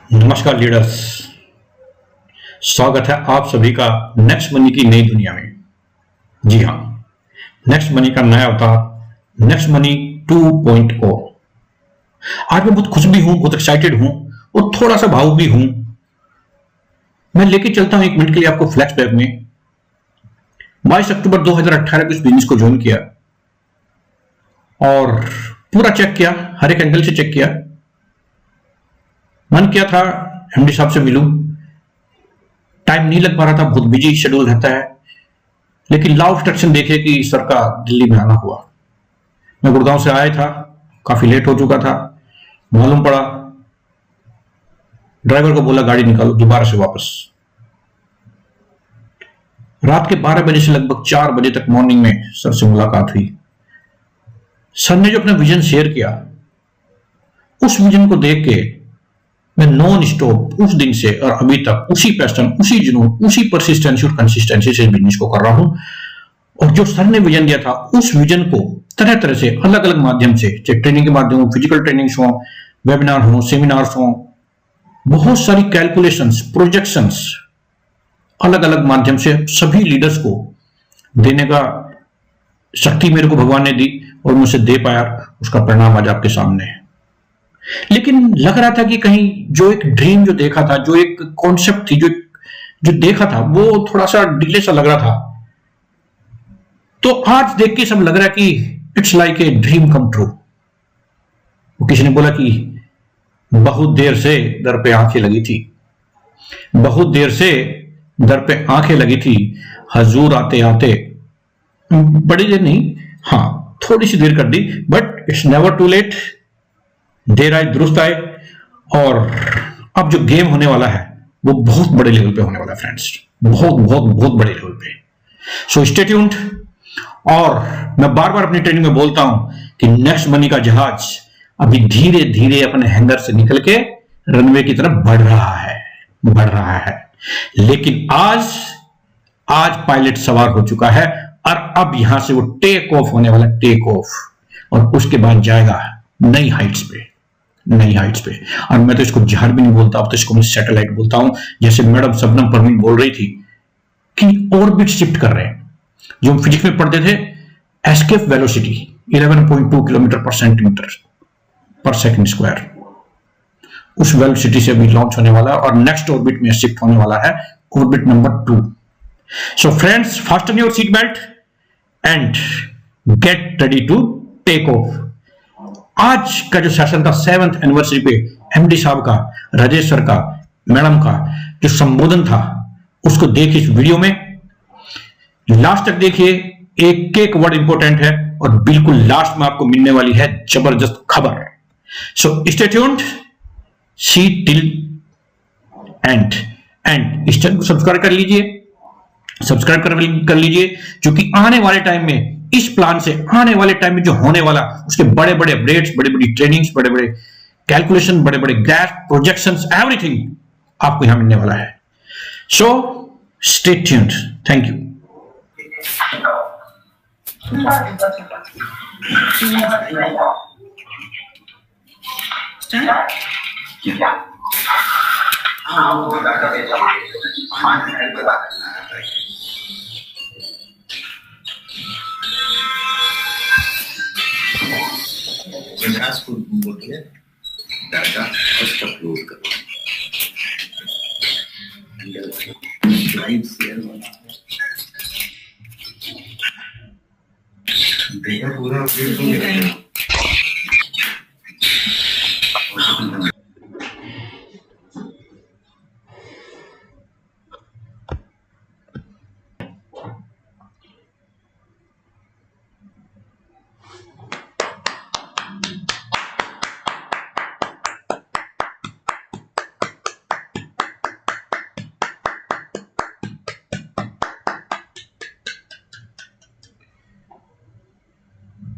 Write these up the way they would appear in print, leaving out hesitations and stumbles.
नमस्कार लीडर्स। स्वागत है आप सभी का नेक्स्ट मनी की नई दुनिया में। जी हाँ, नेक्स्ट मनी का नया अवतार नेक्स्ट मनी 2.0। आज मैं बहुत खुश भी हूं, बहुत एक्साइटेड हूं और थोड़ा सा भावुक भी हूं। मैं लेके चलता हूं 1 मिनट के लिए आपको फ्लैशबैक में। 22 अक्टूबर 2018 को इस बिजनेस को ज्वाइन किया और पूरा चेक किया, हर एक एंगल से चेक किया। मन किया था एमडी साहब से मिलूं, टाइम नहीं लग पा रहा था, बहुत बिजी शेड्यूल रहता है। लेकिन लॉ ऑब्स्ट्रक्शन देखे कि सर का दिल्ली में आना हुआ। मैं गुड़गांव से आया था, काफी लेट हो चुका था। मालूम पड़ा, ड्राइवर को बोला गाड़ी निकालो दोबारा से वापस। रात के 12 बजे से लगभग 4 बजे तक मॉर्निंग में सर से मुलाकात हुई। सर ने जो अपना विजन शेयर किया, उस विजन को देख के मैं नॉन स्टॉप उस दिन से और अभी तक उसी पैशन, उसी जुनून, उसी परसिस्टेंसी और कंसिस्टेंसी से बिजनेस को कर रहा हूं। और जो सर ने विजन दिया था, उस विजन को तरह तरह से अलग अलग माध्यम से, चाहे ट्रेनिंग के माध्यम हो, फिजिकल ट्रेनिंग्स हो, वेबिनार हो, सेमिनार्स हो, बहुत सारी कैलकुलेशंस, प्रोजेक्शंस, अलग अलग माध्यम से सभी लीडर्स को देने का शक्ति मेरे को भगवान ने दी और मुझे दे पाया। उसका परिणाम आज आपके सामने है। लेकिन लग रहा था कि कहीं जो एक ड्रीम जो देखा था, जो एक कॉन्सेप्ट थी, जो जो देखा था, वो थोड़ा सा डिले सा लग रहा था। तो आज देख के सब लग रहा है कि it's like a dream come true. किसी ने बोला कि बहुत देर से दर पे आंखें लगी थी, बहुत देर से दर पे आंखें लगी थी, हजूर आते आते, बड़ी देर नहीं, हाँ थोड़ी सी देर कर दी, but it's never too late. देर आए दुरुस्त आए। और अब जो गेम होने वाला है वो बहुत बड़े लेवल पे होने वाला है फ्रेंड्स, बहुत बहुत बहुत बड़े लेवल पे। So stay tuned. और मैं बार बार अपनी ट्रेनिंग में बोलता हूं कि नेक्स्ट मनी का जहाज अभी धीरे धीरे अपने हैंगर से निकल के रनवे की तरफ बढ़ रहा है, बढ़ रहा है। लेकिन आज आज पायलट सवार हो चुका है और अब यहां से वो टेक ऑफ होने वाला, टेक ऑफ। और उसके बाद जाएगा नई हाइट्स पे, नई हाइट्स पे। और मैं तो इसको जहाज भी नहीं बोलता, अब तो इसको मैं सैटेलाइट बोलता हूं। जैसे मैडम शबनम परवीन बोल रही थी कि ऑर्बिट शिफ्ट कर रहे हैं। जो हम फिजिक्स में पढ़ते थे, एस्केप वेलोसिटी 11.2 किलोमीटर पर सेंटीमीटर पर सेकंड स्क्वायर, उस वेलोसिटी से अभी लॉन्च होने वाला है और नेक्स्ट ऑर्बिट में शिफ्ट होने वाला है, orbit number 2। So friends, fasten your seat belt and get ready to take off. आज का जो सेशन था 7th एनिवर्सरी पे एमडी साहब का, राजेश सर का, मैडम का जो संबोधन था, उसको देखिए इस वीडियो में, लास्ट तक देखिए। एक एक वर्ड इंपॉर्टेंट है और बिल्कुल लास्ट में आपको मिलने वाली है जबरदस्त खबर। So stay tuned, see till and. इस चैनल को सब्सक्राइब कर लीजिए, सब्सक्राइब कर लीजिए, क्योंकि आने वाले टाइम में, इस प्लान से आने वाले टाइम में जो होने वाला, उसके बड़े बड़े अपडेट्स, बड़ी बड़ी ट्रेनिंग्स, बड़े बड़े कैलकुलेशन, बड़े बड़े ग्राफ, प्रोजेक्शंस, एवरीथिंग आपको यहां मिलने वाला है। So stay tuned. Thank you. विनाश को बोलिए डाटा फर्स्ट अपलोड करो, ड्राइव शेयर देखा पूरा अपडेट हो गया।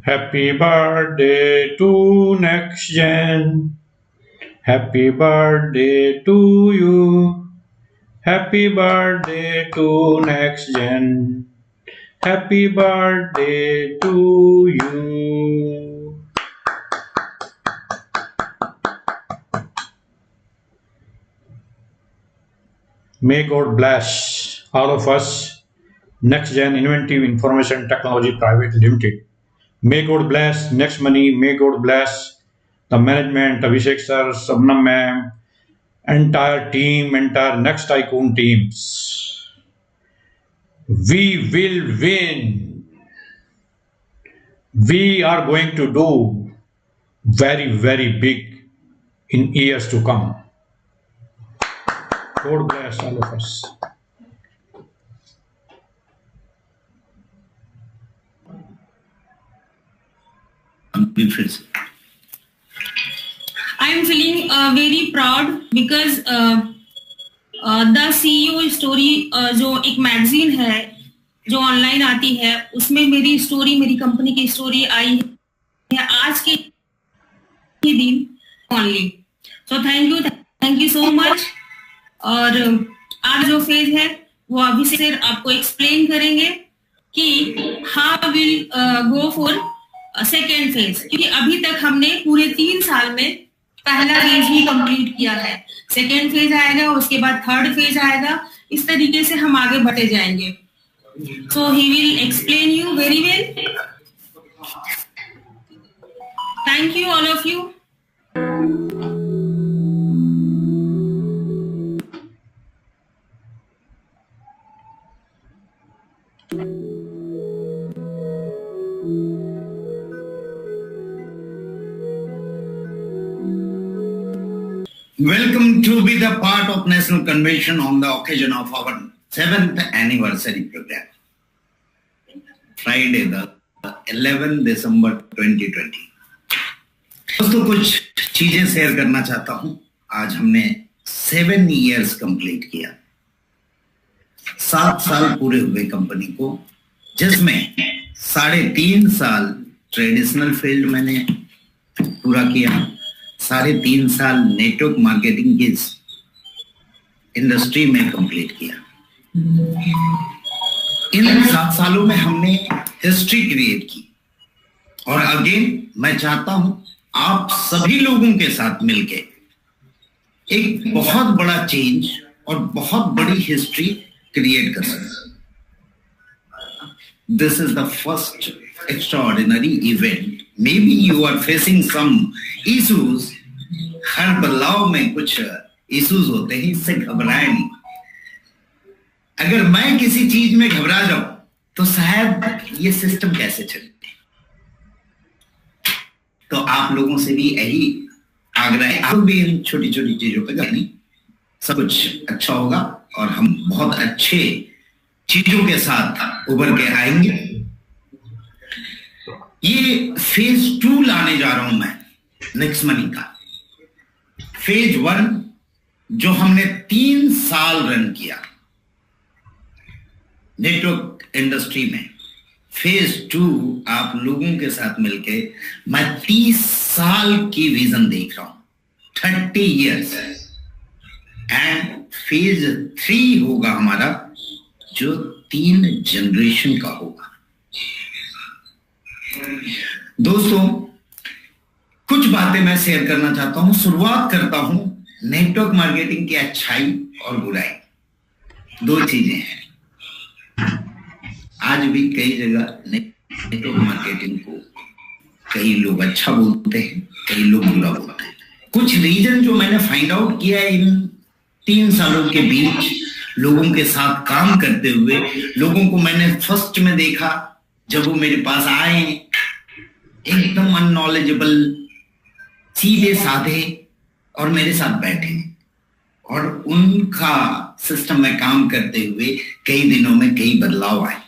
Happy birthday to next gen. Happy birthday to you. Happy birthday to next gen. Happy birthday to you. May God bless all of us. Next Gen Inventive Information Technology Private Limited. May God bless Next Money. May God bless the management, Abhishek sir, Sabnam ma'am, entire team, entire Next Tycoon teams. We will win. We are going to do very, very big in years to come. God bless all of us. I am feeling very proud because the CEO story जो एक magazine है जो online आती है उसमें मेरी story, मेरी company की स्टोरी आई है आज के दिन only. So thank you so much. और आज जो फेज है वो अभी से आपको एक्सप्लेन करेंगे कि how will go for second phase, क्योंकि अभी तक हमने पूरे 3 साल में पहला फेज ही कंप्लीट किया है। सेकेंड फेज आएगा, उसके बाद थर्ड फेज आएगा, इस तरीके से हम आगे बढ़ते जाएंगे। So he will explain you very well. Thank you all of you. Welcome to be the part of National Convention on the occasion of our 7th anniversary program. Friday, the 11th December 2020. दोस्तों कुछ चीजें share करना चाहता हूं। आज हमने 7 years complete किया। 7 साल पूरे हुए कंपनी को, जिसमें 3.5 साल ट्रेडिशनल फील्ड मैंने पूरा किया, 3.5 साल नेटवर्क मार्केटिंग की इंडस्ट्री में कंप्लीट किया। इन 7 सालों में हमने हिस्ट्री क्रिएट की और अगेन मैं चाहता हूं आप सभी लोगों के साथ मिलके एक बहुत बड़ा चेंज और बहुत बड़ी हिस्ट्री क्रिएट कर सकें। This is the first extraordinary event. Maybe you are facing some issues. हर बदलाव में कुछ इश्यूज होते हैं, इससे घबराए नहीं। अगर मैं किसी चीज में घबरा जाऊं तो शायद ये सिस्टम कैसे चले। तो आप लोगों से भी यही आग्रह है, आप भी इन छोटी छोटी चीजों पे नहीं, सब कुछ अच्छा होगा और हम बहुत अच्छे चीजों के साथ उभर के आएंगे। ये फेज 2 लाने जा रहा हूं मैं नेक्स्ट मनी का। फेज 1 जो हमने 3 साल रन किया नेटवर्क इंडस्ट्री में, फेज 2 आप लोगों के साथ मिलके मैं 30 साल की विजन देख रहा हूं, 30 years। एंड फेज 3 होगा हमारा जो 3 जनरेशन का होगा। दोस्तों कुछ बातें मैं शेयर करना चाहता हूं। शुरुआत करता हूं नेटवर्क मार्केटिंग की अच्छाई और बुराई। 2 चीजें हैं। आज भी कई जगह नेटवर्क मार्केटिंग को कई लोग अच्छा बोलते हैं, कई लोग बुरा बोलते हैं। कुछ रीजन जो मैंने फाइंड आउट किया है इन 3 सालों के बीच लोगों के साथ काम करते हुए, लोगों को मैंने फर्स्ट में देखा जब वो मेरे पास आए एकदम अननॉलेजेबल, सीधे साधे और मेरे साथ बैठे, और उनका सिस्टम में काम करते हुए कई दिनों में कई बदलाव आए।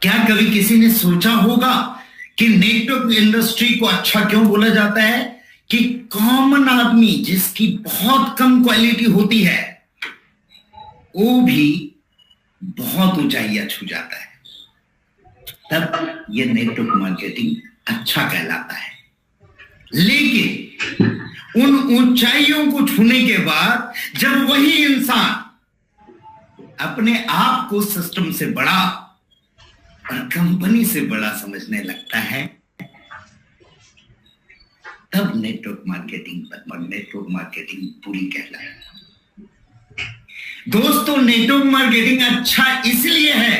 क्या कभी किसी ने सोचा होगा कि नेटवर्क इंडस्ट्री को अच्छा क्यों बोला जाता है? कि कॉमन आदमी जिसकी बहुत कम क्वालिटी होती है वो भी बहुत ऊंचाइयां छू जाता है, तब ये नेटवर्क मार्केटिंग अच्छा कहलाता है। लेकिन उन ऊंचाइयों को छूने के बाद जब वही इंसान अपने आप को सिस्टम से बड़ा और कंपनी से बड़ा समझने लगता है, तब नेटवर्क मार्केटिंग बुरी कहलाती है। दोस्तों, नेटवर्क मार्केटिंग अच्छा इसलिए है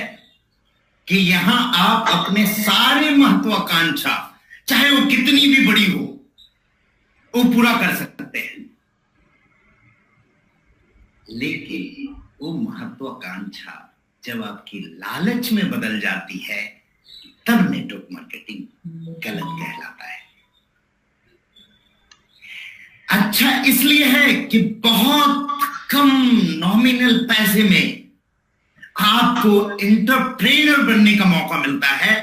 कि यहां आप अपने सारे महत्वाकांक्षा, चाहे वो कितनी भी बड़ी हो, वो पूरा कर सकते हैं। लेकिन वो महत्वाकांक्षा जब आपकी लालच में बदल जाती है, तब नेटवर्क मार्केटिंग गलत कहलाता है। अच्छा इसलिए है कि बहुत कम नॉमिनल पैसे में आपको एंटरप्रेन्योर बनने का मौका मिलता है,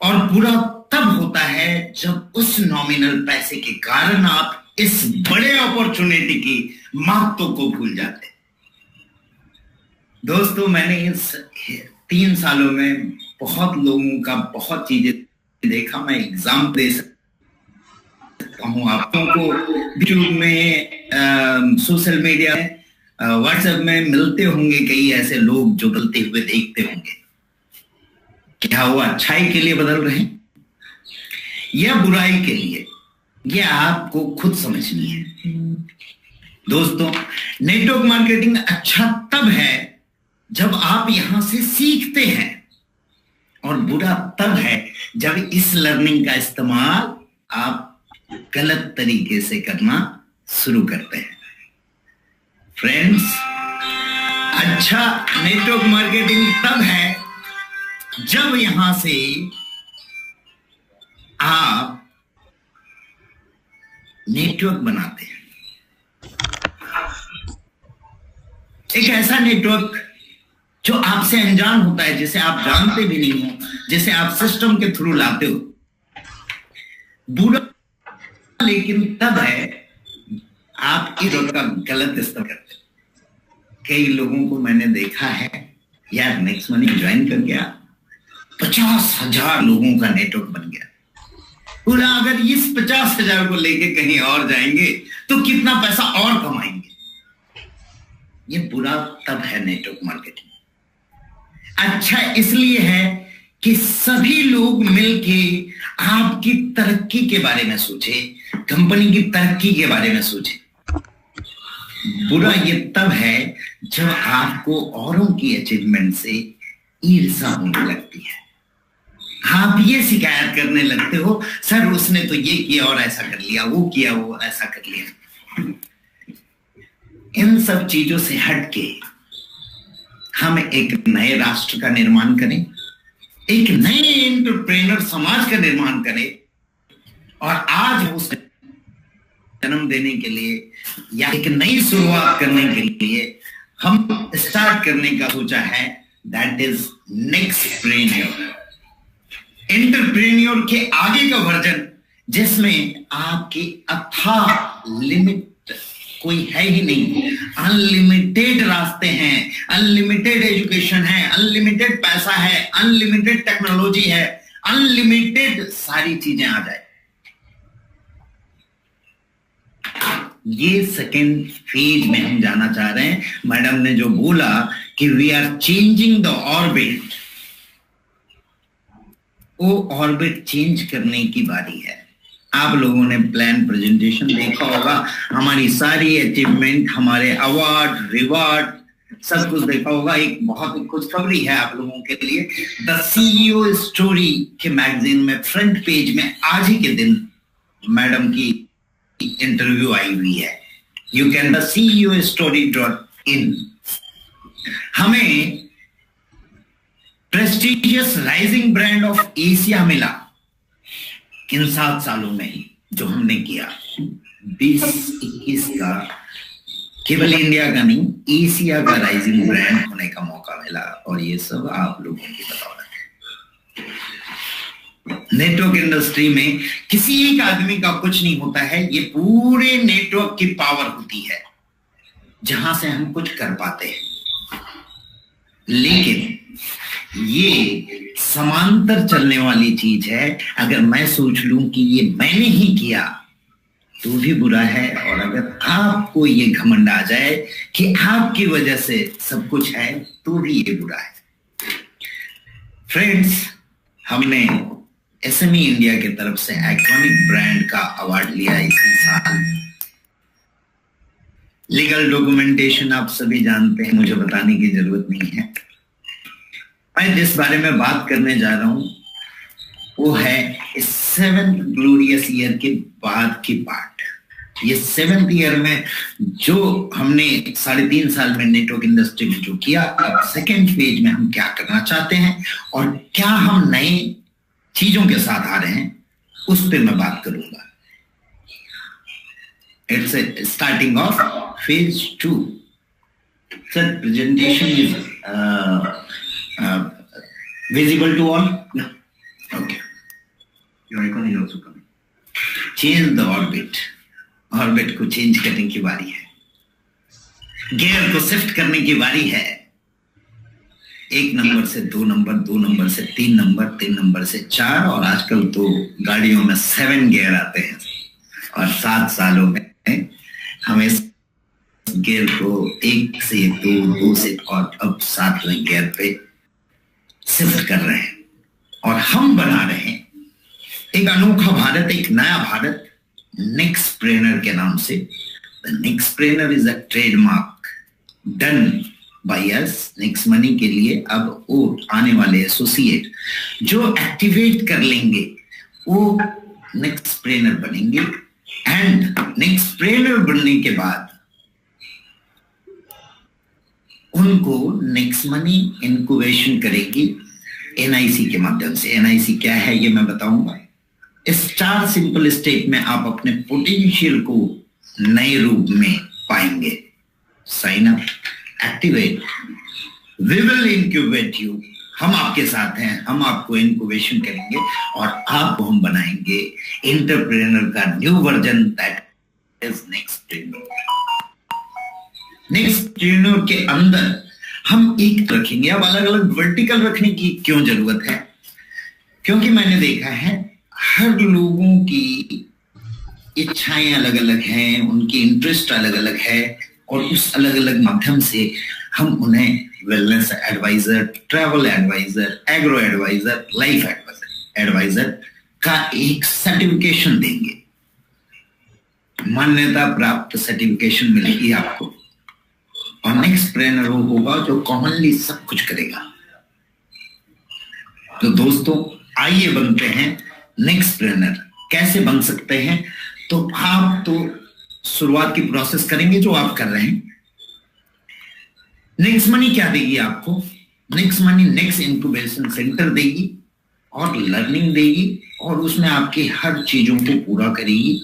और बुरा तब होता है जब उस नॉमिनल पैसे के कारण आप इस बड़े अपॉर्चुनिटी की महत्व को भूल जाते हैं। दोस्तों, मैंने इस 3 सालों में बहुत लोगों का बहुत चीजें देखा। मैं एग्जाम दे सकता हूं आपको यूट्यूब में, सोशल मीडिया में, व्हाट्सएप में मिलते होंगे कई ऐसे लोग जो बदलते हुए देखते होंगे। क्या वो अच्छाई के लिए बदल रहे हैं या बुराई के लिए, ये आपको खुद समझनी है। दोस्तों, नेटवर्क मार्केटिंग अच्छा तब है जब आप यहां से सीखते हैं, और बुरा तब है जब इस लर्निंग का इस्तेमाल आप गलत तरीके से करना शुरू करते हैं। फ्रेंड्स, अच्छा नेटवर्क मार्केटिंग तब है जब यहां से आप नेटवर्क बनाते हैं, एक ऐसा नेटवर्क जो आपसे अनजान होता है, जिसे आप जानते भी नहीं हो, जिसे आप सिस्टम के थ्रू लाते हो। बुरा लेकिन तब है आप इस का गलत इस्तेमाल करते हो। कई लोगों को मैंने देखा है, यार नेक्स्ट मनी ज्वाइन कर गया, 50,000 लोगों का नेटवर्क बन गया। पूरा अगर इस 50,000 को लेके कहीं और जाएंगे तो कितना पैसा और कमाएंगे। ये बुरा तब है नेटवर्क मार्केटिंग। अच्छा इसलिए है कि सभी लोग मिलके आपकी तरक्की के बारे में सोचे, कंपनी की तरक्की के बारे में सोचे। बुरा ये तब है जब आपको औरों की अचीवमेंट से ईर्ष्या होने लगती है। आप ये शिकायत करने लगते हो, सर उसने तो ये किया और ऐसा कर लिया, वो किया वो ऐसा कर लिया। इन सब चीजों से हटके हम एक नए राष्ट्र का निर्माण करें, एक नए एंटरप्रेन्योर समाज का निर्माण करें, और आज उस जन्म देने के लिए या एक नई शुरुआत करने के लिए हम स्टार्ट करने का सोचा है, दैट इज नेक्स्टप्रेन्योर। एंटरप्रेन्योर के आगे का वर्जन, जिसमें आपकी अथाह लिमिट कोई है ही नहीं, अनलिमिटेड रास्ते हैं, अनलिमिटेड एजुकेशन है, अनलिमिटेड पैसा है, अनलिमिटेड टेक्नोलॉजी है, अनलिमिटेड सारी चीजें आ जाए। ये सेकेंड फेज में हम जाना चाह रहे हैं। मैडम ने जो बोला कि we are changing the orbit, वो ऑर्बिट चेंज करने की बारी है। आप लोगों ने प्लान प्रेजेंटेशन देखा होगा, हमारी सारी अचीवमेंट, हमारे अवार्ड रिवार्ड सब कुछ देखा होगा। एक बहुत खुशखबरी है आप लोगों के लिए, द सीईओ स्टोरी के मैगजीन में फ्रंट पेज में आज ही के दिन मैडम की इंटरव्यू आई हुई है। You can the CEO-story.in। हमें prestigious rising brand of Asia मिला इन 7 सालों में ही जो हमने किया। 2021 का केवल इंडिया का नहीं, एशिया का राइजिंग ब्रांड होने का मौका मिला, और ये सब आप लोगों की बदौलत है। नेटवर्क इंडस्ट्री में किसी एक आदमी का कुछ नहीं होता है, ये पूरे नेटवर्क की पावर होती है जहां से हम कुछ कर पाते हैं। लेकिन ये समांतर चलने वाली चीज है। अगर मैं सोच लूं कि ये मैंने ही किया तो भी बुरा है, और अगर आपको ये घमंड आ जाए कि आपकी वजह से सब कुछ है तो भी ये बुरा है। फ्रेंड्स, हमने SME इंडिया की तरफ से आइकॉनिक ब्रांड का अवार्ड लिया इसी साल। लीगल डॉक्यूमेंटेशन आप सभी जानते हैं, मुझे बताने की जरूरत नहीं है। मैं जिस बारे में बात करने जा रहा हूं वो है 7th ग्लोरियस ईयर के बाद की पार्ट। ये 7th ईयर में जो हमने 3.5 साल में नेटवर्क इंडस्ट्री में जो किया, अब 2nd फेज में हम क्या करना चाहते हैं और क्या हम नए चीजों के साथ आ रहे हैं, उस पे मैं बात करूंगा। It's starting of phase 2। Sir, presentation is visible to all? No. Okay. Your icon is also coming. Change the orbit. Orbit को चेंज करने की बारी है, गियर को शिफ्ट करने की बारी है। 1 नंबर से 2 नंबर, 2 नंबर से 3 नंबर, 3 नंबर से 4, और आजकल तो गाड़ियों में 7 गियर आते हैं। और 7 सालों में हम इस गियर को 1 से 2, 2 से और अब 7वें गियर पे शिफ्ट कर रहे हैं। और हम बना रहे हैं एक अनोखा भारत, एक नया भारत, नेक्सप्रेनर के नाम से। The Nexpreneur is a trademark done by us, next money के लिए। अब वो आने वाले एसोसिएट जो एक्टिवेट कर लेंगे वो नेक्सप्रेनर बनेंगे। एंड नेक्सप्रेनर बनने के बाद उनको नेक्स्ट मनी इंक्यूबेशन करेगी एनआईसी के माध्यम से। एनआईसी क्या है ये मैं बताऊंगा। इस 4 सिंपल स्टेप में आप अपने पोटेंशियल को नए रूप में पाएंगे। Sign up, activate, we will incubate you. हम आपके साथ हैं, हम आपको इंक्यूबेशन करेंगे और आपको हम बनाएंगे एंटरप्रेन्योर का न्यू वर्जन, दैट इज नेक्सप्रेन्योर। नेक्सप्रेन्योर के अंदर हम एक रखेंगे। अब अलग अलग वर्टिकल रखने की क्यों जरूरत है? क्योंकि मैंने देखा है हर लोगों की इच्छाएं अलग अलग हैं, उनकी इंटरेस्ट अलग अलग है, और उस अलग अलग माध्यम से हम उन्हें wellness advisor, travel advisor, agro advisor, life advisor का एक सर्टिफिकेशन देंगे। मान्यता प्राप्त सर्टिफिकेशन मिलेगी आपको, और नेक्सप्रेन्योर होगा जो कॉमनली सब कुछ करेगा। तो दोस्तों आइए बनते हैं नेक्सप्रेन्योर। कैसे बन सकते हैं? तो आप तो शुरुआत की प्रोसेस करेंगे जो आप कर रहे हैं। नेक्स्ट मनी क्या देगी आपको? Next money next incubation centre देगी और लर्निंग देगी, और उसमें आपकी हर चीजों को पूरा करेगी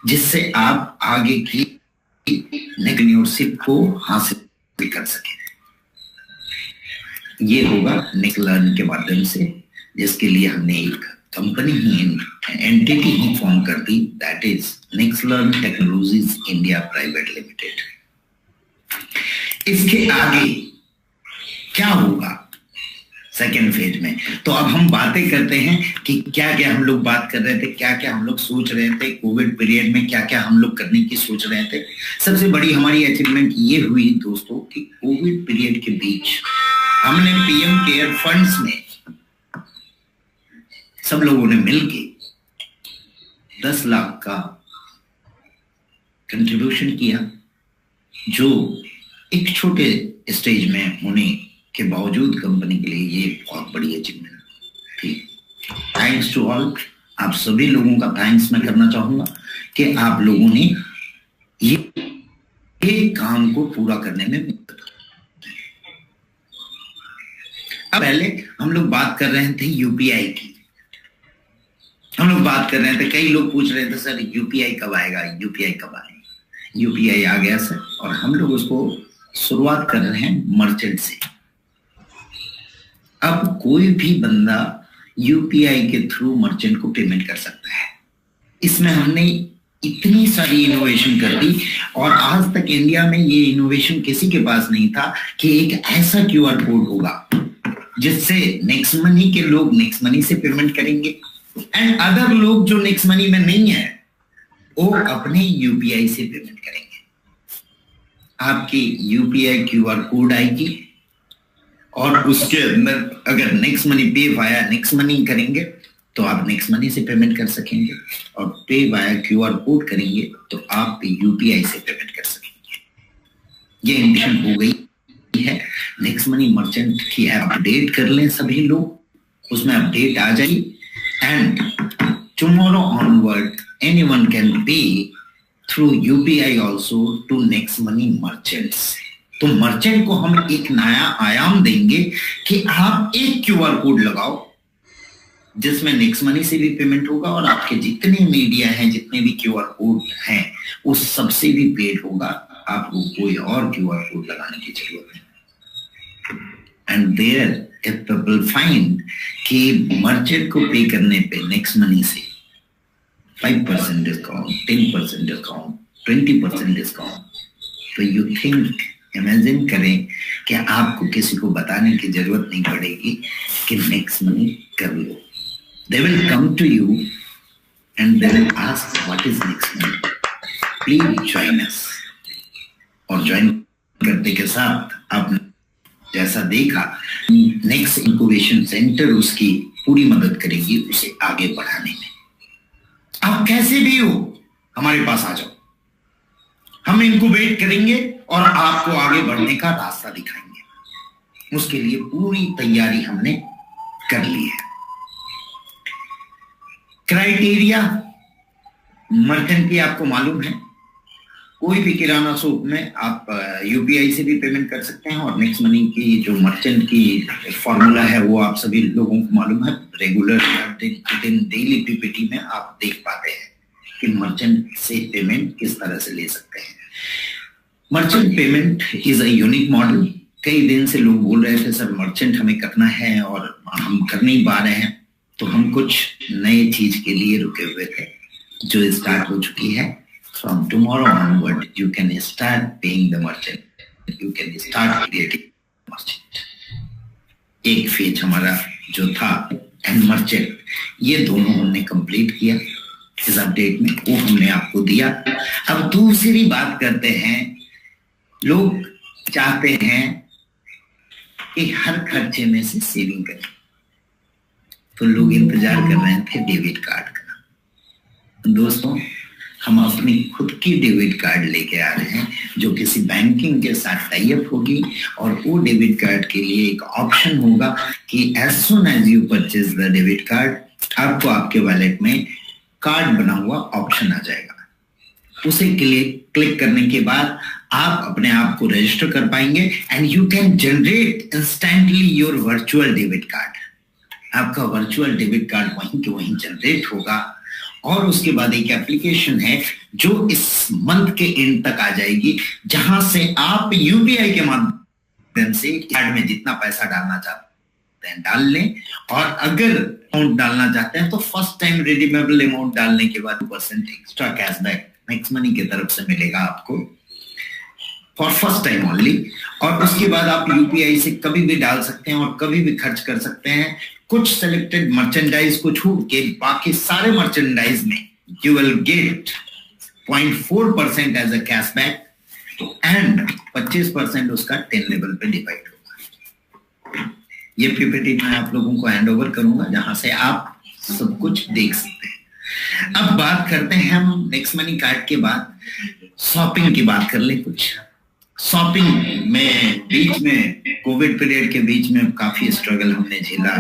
जिससे आप आगे की नेक्सप्रेन्योरशिप को हासिल कर सके। ये होगा नेक्लर्न के माध्यम से, जिसके लिए हमने एक कंपनी ही, एंटिटी ही फॉर्म कर दी, that is Nexlearn Technologies India Private Limited. इसके आगे क्या होगा सेकेंड फेज में? तो अब हम बातें करते हैं कि क्या क्या हम लोग बात कर रहे थे, क्या क्या हम लोग सोच रहे थे कोविड पीरियड में, क्या क्या हम लोग करने की सोच रहे थे। सबसे बड़ी हमारी अचीवमेंट ये हुई दोस्तों कि कोविड पीरियड के बीच हमने पीएम केयर फंड्स में सब लोगों ने मिलके 10 लाख का कंट्रीब्यूशन किया, जो एक छोटे स्टेज में होने के बावजूद कंपनी के लिए ये बहुत बड़ी अचीवमेंट थी। थैंक्स टू ऑल, आप सभी लोगों का थैंक्स मैं करना चाहूंगा कि आप लोगों ने ये काम को पूरा करने में मदद की। अब पहले हम लोग बात कर रहे थे यूपीआई की। हम लोग बात कर रहे थे, कई लोग पूछ रहे थे सर यूपीआई कब आएगा, यूपीआई कब आएगा। यूपीआई आ गया सर, और हम लोग उसको शुरुआत कर रहे हैं मर्चेंट से। अब कोई भी बंदा यूपीआई के थ्रू मर्चेंट को पेमेंट कर सकता है। इसमें हमने इतनी सारी इनोवेशन कर दी, और आज तक इंडिया में ये इनोवेशन किसी के पास नहीं था कि एक ऐसा क्यूआर कोड होगा जिससे नेक्स्ट मनी के लोग नेक्स्ट मनी से पेमेंट करेंगे, एंड अदर लोग जो नेक्स्ट मनी में नहीं है वो अपने यूपीआई से पेमेंट करेंगे। आपकी यूपीआई क्यूआर कोड आएगी, और उसके अंदर अगर नेक्स्ट मनी पे वाया नेक्स्ट मनी करेंगे तो आप नेक्स्ट मनी से पेमेंट कर सकेंगे, और पे वाया क्यूआर कोड करेंगे तो आप यूपीआई से पेमेंट कर सकेंगे। ये इंडिकेशन हो गई है। नेक्स्ट मनी मर्चेंट की ऐप अपडेट कर लें सभी लोग, उसमें अपडेट आ जाएगी and tomorrow onward anyone can pay through UPI also to next money merchants. तो मर्चेंट को हम एक नया आयाम देंगे कि आप एक क्यूआर कोड लगाओ जिसमें नेक्स्ट मनी से भी पेमेंट होगा और आपके जितने मीडिया हैं, जितने भी क्यूआर कोड हैं, उस सबसे भी पेड होगा। आपको कोई और क्यूआर कोड लगाने की जरूरत नहीं। And there if people find कि मर्चेंट को पे करने पे नेक्स्ट मनी से 5% डिस्काउंट, 10% डिस्काउंट, 20% डिस्काउंट, तो यू थिंक, इमेजिन करें कि आपको किसी को बताने की जरूरत नहीं पड़ेगी कि नेक्स्ट मनी कर लो। They will come to you and they will ask what is next money. Please join us. और ज्वाइन करने के साथ आपने जैसा देखा, नेक्स्ट इंक्यूबेशन सेंटर उसकी पूरी मदद करेगी उसे आगे बढ़ाने में। आप कैसे भी हो हमारे पास आ जाओ, हम इंक्यूबेट करेंगे और आपको आगे बढ़ने का रास्ता दिखाएंगे। उसके लिए पूरी तैयारी हमने कर ली है। क्राइटेरिया मर्चेंट की आपको मालूम है, कोई भी किराना शॉप में आप यूपीआई से भी पेमेंट कर सकते हैं और नेक्स्ट मनी की जो मर्चेंट की फॉर्मूला है वो आप सभी लोगों को मालूम है। रेगुलर डेली पीपीटी में आप देख पाते हैं कि मर्चेंट से पेमेंट किस तरह से ले सकते हैं। Merchant payment is a unique model. कई दिन से लोग बोल रहे थे सर मर्चेंट हमें करना है और हम कर नहीं पा रहे हैं, तो हम कुछ नए चीज के लिए रुके हुए थे जो स्टार्ट हो चुकी है। From tomorrow onward you can start paying the merchant, you can start creating merchant. एक फेज हमारा जो था एंड मर्चेंट, ये दोनों हमने कंप्लीट किया इस अपडेट में, वो हमने आपको दिया। अब दूसरी बात करते हैं, लोग चाहते हैं कि हर खर्चे में से सेविंग करें, तो लोग इंतजार कर रहे थे डेबिट कार्ड का। दोस्तों हम अपनी खुद की डेबिट कार्ड लेके आ रहे हैं जो किसी बैंकिंग के साथ टाई अप होगी और वो डेबिट कार्ड के लिए एक ऑप्शन होगा कि as soon as you purchase the debit card, आपको आपके वॉलेट में कार्ड बना हुआ ऑप्शन आ जाएगा। उसे क्लिक करने के बाद आप अपने आप को रजिस्टर कर पाएंगे and you can generate instantly your virtual debit card. आपका वर्चुअल डेबिट कार्ड वहीं के वहीं जनरेट होगा और उसके बाद एक एप्लीकेशन है जो इस मंथ के एंड तक आ जाएगी, जहां से आप यूपीआई के माध्यम से कार्ड में जितना पैसा डालना चाहते हैं डाल लें, और अगर अमाउंट डालना चाहते हैं तो फर्स्ट टाइम रिडीमेबल अमाउंट डालने के बाद 2% एक्स्ट्रा कैशबैक नेक्स्ट मनी की तरफ से मिलेगा आपको फॉर फर्स्ट टाइम ओनली। और उसके बाद आप यूपीआई से कभी भी डाल सकते हैं और कभी भी खर्च कर सकते हैं। कुछ सेलेक्टेड मर्चेंडाइज को छोड़ के बाकी सारे मर्चेंडाइज में you will get 0.4% as a cashback and 25% उसका 10 लेवल पे डिवाइड होगा। ये पीपीटी मैं आप लोगों को हैंड ओवर करूंगा जहां से आप सब कुछ देख सकते हैं। अब बात करते हैं हम नेक्स्ट मनी कार्ड के बाद शॉपिंग की बात कर ले। कुछ शॉपिंग में बीच में कोविड पीरियड के बीच में काफी स्ट्रगल हमने झेला।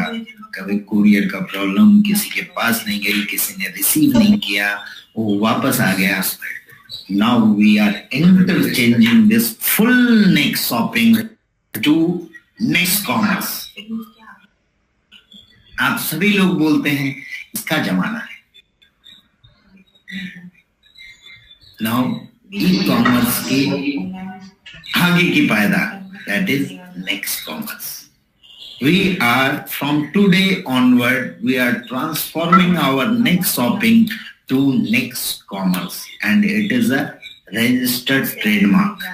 कभी कुरियर का प्रॉब्लम, किसी के पास नहीं गई, किसी ने रिसीव नहीं किया, वो वापस आ गया। Now we are interchanging this full next shopping to next commerce. आप सभी लोग बोलते हैं इसका जमाना है। नाउ ई कॉमर्स की आगे की पायदान, that is next commerce. We are from today onward, we are transforming our next shopping to next commerce, and it is a registered trademark.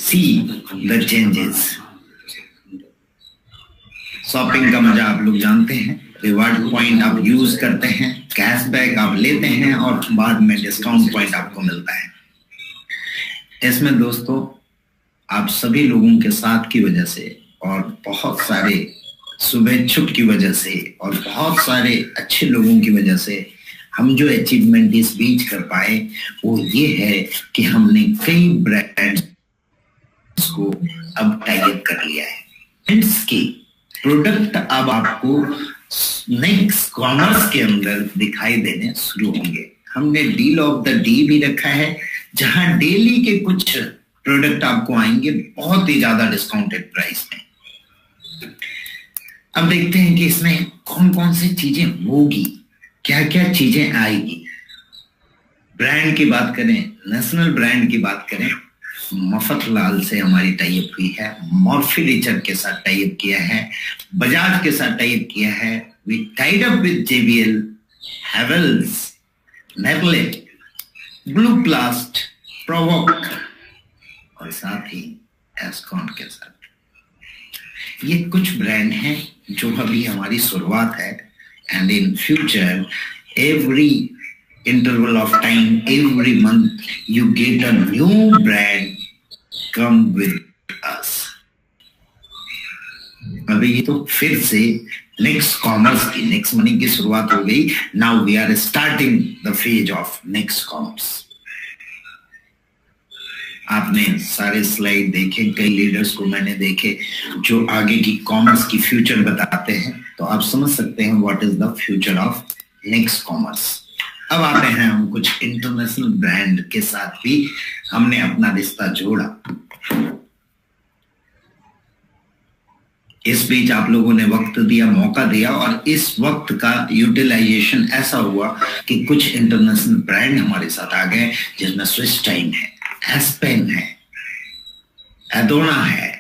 See the changes. Shopping का मजा आप लोग जानते हैं, रिवार्ड पॉइंट आप यूज करते हैं, cashback आप लेते हैं और बाद में डिस्काउंट पॉइंट आपको मिलता है। इसमें दोस्तों आप सभी लोगों के साथ की वजह से और बहुत सारे शुभेच्छुक की वजह से और बहुत सारे अच्छे लोगों की वजह से हम जो अचीवमेंट इस बीच कर पाए वो ये है कि हमने कई ब्रांड्स को अब टाई अप कर लिया है। ब्रांड्स के प्रोडक्ट अब आपको नेक्स्ट कॉमर्स के अंदर दिखाई देने शुरू होंगे। हमने डील ऑफ द डे भी रखा है, जहां डेली के कुछ प्रोडक्ट आपको आएंगे बहुत ही ज्यादा डिस्काउंटेड प्राइस में। अब देखते हैं कि इसमें कौन कौन सी चीजें होगी, क्या क्या चीजें आएगी। ब्रांड की बात करें, नेशनल ब्रांड की बात करें, मफतलाल से हमारी टाई अप हुई है, मॉर्फी रिचर्ड के साथ टाई अप किया है, बजाज के साथ टाई अप किया है, we tied up with JBL, Havells, नेगले, ब्लू प्लास्ट, प्रोवोक और साथ ही एस्कॉन के साथ। ये कुछ ब्रांड हैं जो अभी हमारी शुरुआत है, and in future every interval of time, every month you get a new brand come with us. अभी ये तो फिर से नेक्स्ट कॉमर्स की, नेक्स्ट मनी की शुरुआत हो गई। Now we are starting the phase of next commerce. आपने सारे स्लाइड देखे, कई लीडर्स को मैंने देखे जो आगे की कॉमर्स की फ्यूचर बताते हैं, तो आप समझ सकते हैं what is the future of next commerce. अब आते हैं हम कुछ इंटरनेशनल ब्रांड के साथ भी हमने अपना रिश्ता जोड़ा। इस बीच आप लोगों ने वक्त दिया, मौका दिया, और इस वक्त का यूटिलाइजेशन ऐसा हुआ कि कुछ इंटरनेशनल ब्रांड हमारे साथ आ गए, जिसमें स्विस टाइम है, एस्पेन है, एडोना है,